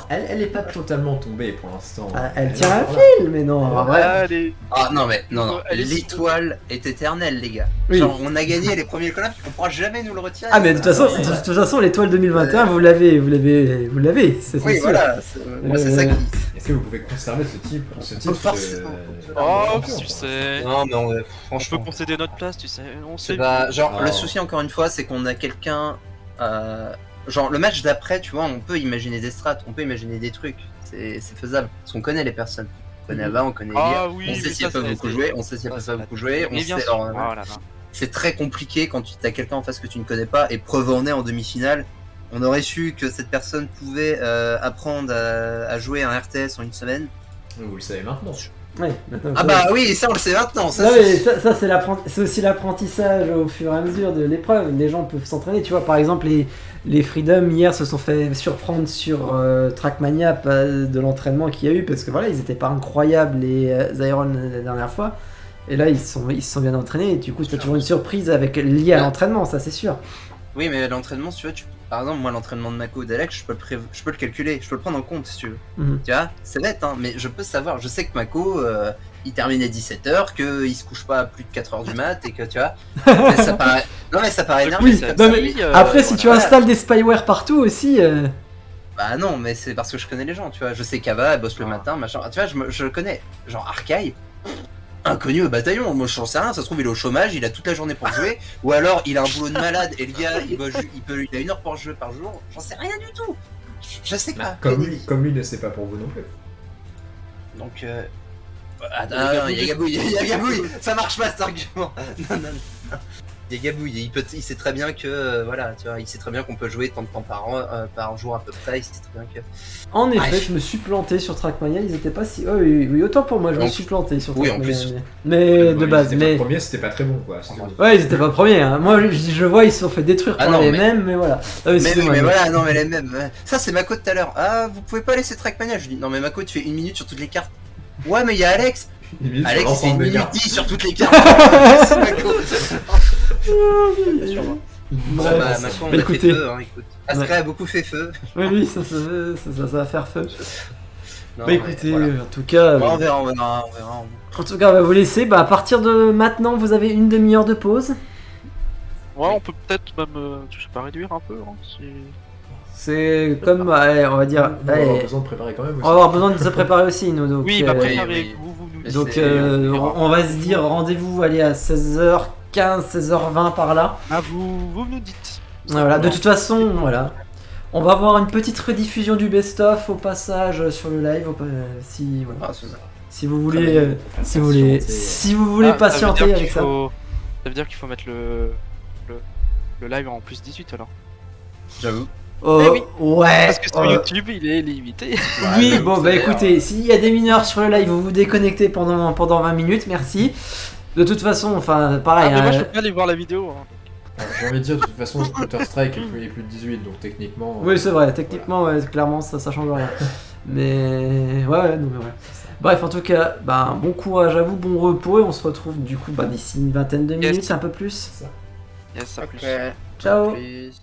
elle est pas totalement tombée pour l'instant. Ah, elle est tient un encore là. fil, mais non. Ah, ouais. Allez. Ah non, mais non, Elle est l'étoile est éternelle, les gars. Oui. Genre, on a gagné les premiers collabs, on pourra jamais nous le retirer. Ah, mais de toute façon, Ouais. de toute façon, l'étoile 2021, vous l'avez, c'est Oui, sûr. voilà, moi c'est ça qui. Est-ce que vous pouvez conserver ce type Forcément. Oh, tu sais. Non, mais On peut franchement. concéder notre place, tu sais. On C'est sait. pas... Genre, Oh. le souci, encore une fois, c'est qu'on a quelqu'un. Genre, le match d'après, tu vois, on peut imaginer des strats, on peut imaginer des trucs. C'est faisable. Parce qu'on connaît les personnes. On connaît Ava, on connaît Ah Elia. oui, On mais sait si ça, elles peuvent c'est- beaucoup jouer, on sait si elles peuvent pas beaucoup jouer. On Mais bien sait. sûr. alors, Oh là là. c'est très compliqué quand tu as quelqu'un en face que tu ne connais pas. Et preuve en est en demi-finale. On aurait su que cette personne pouvait apprendre à jouer un RTS en une semaine. Vous le savez maintenant. Ouais, maintenant, Ah bah oui, ça on le sait maintenant. Ça, Non, c'est- mais ça c'est aussi l'apprentissage au fur et à mesure de l'épreuve. Les gens peuvent s'entraîner. Tu vois, par exemple, les Freedom hier se sont fait surprendre sur Trackmania de l'entraînement qu'il y a eu parce que voilà, ils étaient pas incroyables les Zyron la dernière fois. Et là, ils se sont bien entraînés. Et du coup, c'est toujours une surprise liée à l'entraînement, ça c'est sûr. Oui, mais l'entraînement, si tu veux, par exemple, moi, l'entraînement de Mako ou d'Alex, je peux le calculer, je peux le prendre en compte si tu veux. Mhm. Tu vois, c'est bête, hein, mais je peux savoir. Je sais que Mako, il termine à 17h, qu'il se couche pas à plus de 4h du mat, et que tu vois. Mais ça paraît... Non, mais ça paraît énervé. Oui, comme non, ça, mais oui, Après, si tu voilà. installes des spyware partout aussi. Bah non, mais c'est parce que je connais les gens, tu vois. Je sais qu'Ava, elle bosse le Ah. matin, machin. Tu vois, je le connais. Genre, Arkai, inconnu au bataillon. Moi, je sais rien. Ça se trouve, il est au chômage, il a toute la journée pour jouer. Ou alors, il a un boulot de malade et le gars, il a 1 heure pour jouer par jour. J'en sais rien du tout. Je sais pas. Comme lui ne sait pas pour vous non plus. Donc, attends, il y a Gabouille, il y a Gabouille. Ça marche pas cet argument. Non, non, non. Il y a Gabouille, il sait très bien que, voilà, tu vois, il sait très bien qu'on peut jouer tant de temps par jour à peu près. Il sait très bien que. En effet, Bref. je me suis planté sur Trackmania. Ils étaient pas si. Oh, oui, autant pour moi, je me Donc- suis planté sur Oui, en Trackmania. plus. Mais Bon, de ils base, étaient pas mais. premiers, c'était pas très bon quoi. c'est tout. Ouais, ils étaient pas premiers. Hein. Moi, je vois, ils se sont fait détruire Ah par non, les mais- mêmes, mais voilà. Ah, Mais, excusez-moi, mais mais- voilà, non mais les mêmes. Ça c'est Mako tout à l'heure. Ah, vous pouvez pas laisser Trackmania. Je dis non mais Mako tu fais 1 minute sur toutes les cartes. Ouais mais il y a Alex. Limite, Alex il fait 1 l'ensemble des minute cartes. 10 sur toutes les cartes. C'est Mako. Bref. Bah, Mako on Bah, a écoutez. fait feu, hein, écoute. Astra Ouais. a beaucoup fait feu. Oui, ça va faire feu. Non, Bah mais écoutez, voilà. en tout cas. Bon, on verra. En tout cas, on va vous laisser. Bah, à partir de maintenant, vous avez une demi-heure de pause. Ouais, on peut peut-être même, je sais pas, réduire un peu. Hein, si... C'est comme, ouais, on va dire. On va avoir Allez, besoin de préparer quand même on aussi. va avoir besoin de se préparer aussi, nous. Donc, Oui, bah oui, préparez, oui. vous nous Mais dites. donc c'est- on va se dire rendez-vous, allez à 16h15, 16h20 par là. Ah, vous nous dites. Voilà, de toute façon, voilà. On va avoir une petite rediffusion du best-of au passage sur le live, si, voilà. Ah, c'est ça. Si vous voulez, si vous voulez, si vous voulez Ah, ça veut patienter dire avec qu'il ça. faut- Ça veut dire qu'il faut mettre le live en plus 18 alors. J'avoue. Eh oui. Ouais. Parce que sur YouTube, il est limité. Oui, Ouais, bon, c'est bah clair. écoutez, s'il y a des mineurs sur le live, vous vous déconnectez pendant 20 minutes, merci. De toute façon, enfin, Ah, pareil. mais moi, hein, je peux pas aller voir la vidéo. Hein. Alors, j'ai envie de dire, de toute façon, Counter-Strike est plus de 18, donc techniquement. Oui, c'est vrai, techniquement, ouais, clairement, ça change rien. Mais ouais, non, mais ouais. Bref, en tout cas, bah, bon courage à vous, bon repos, et on se retrouve du coup bah, d'ici une vingtaine de minutes, Yes. un peu plus. Yes, ça plus. Ok. Ciao. Plus.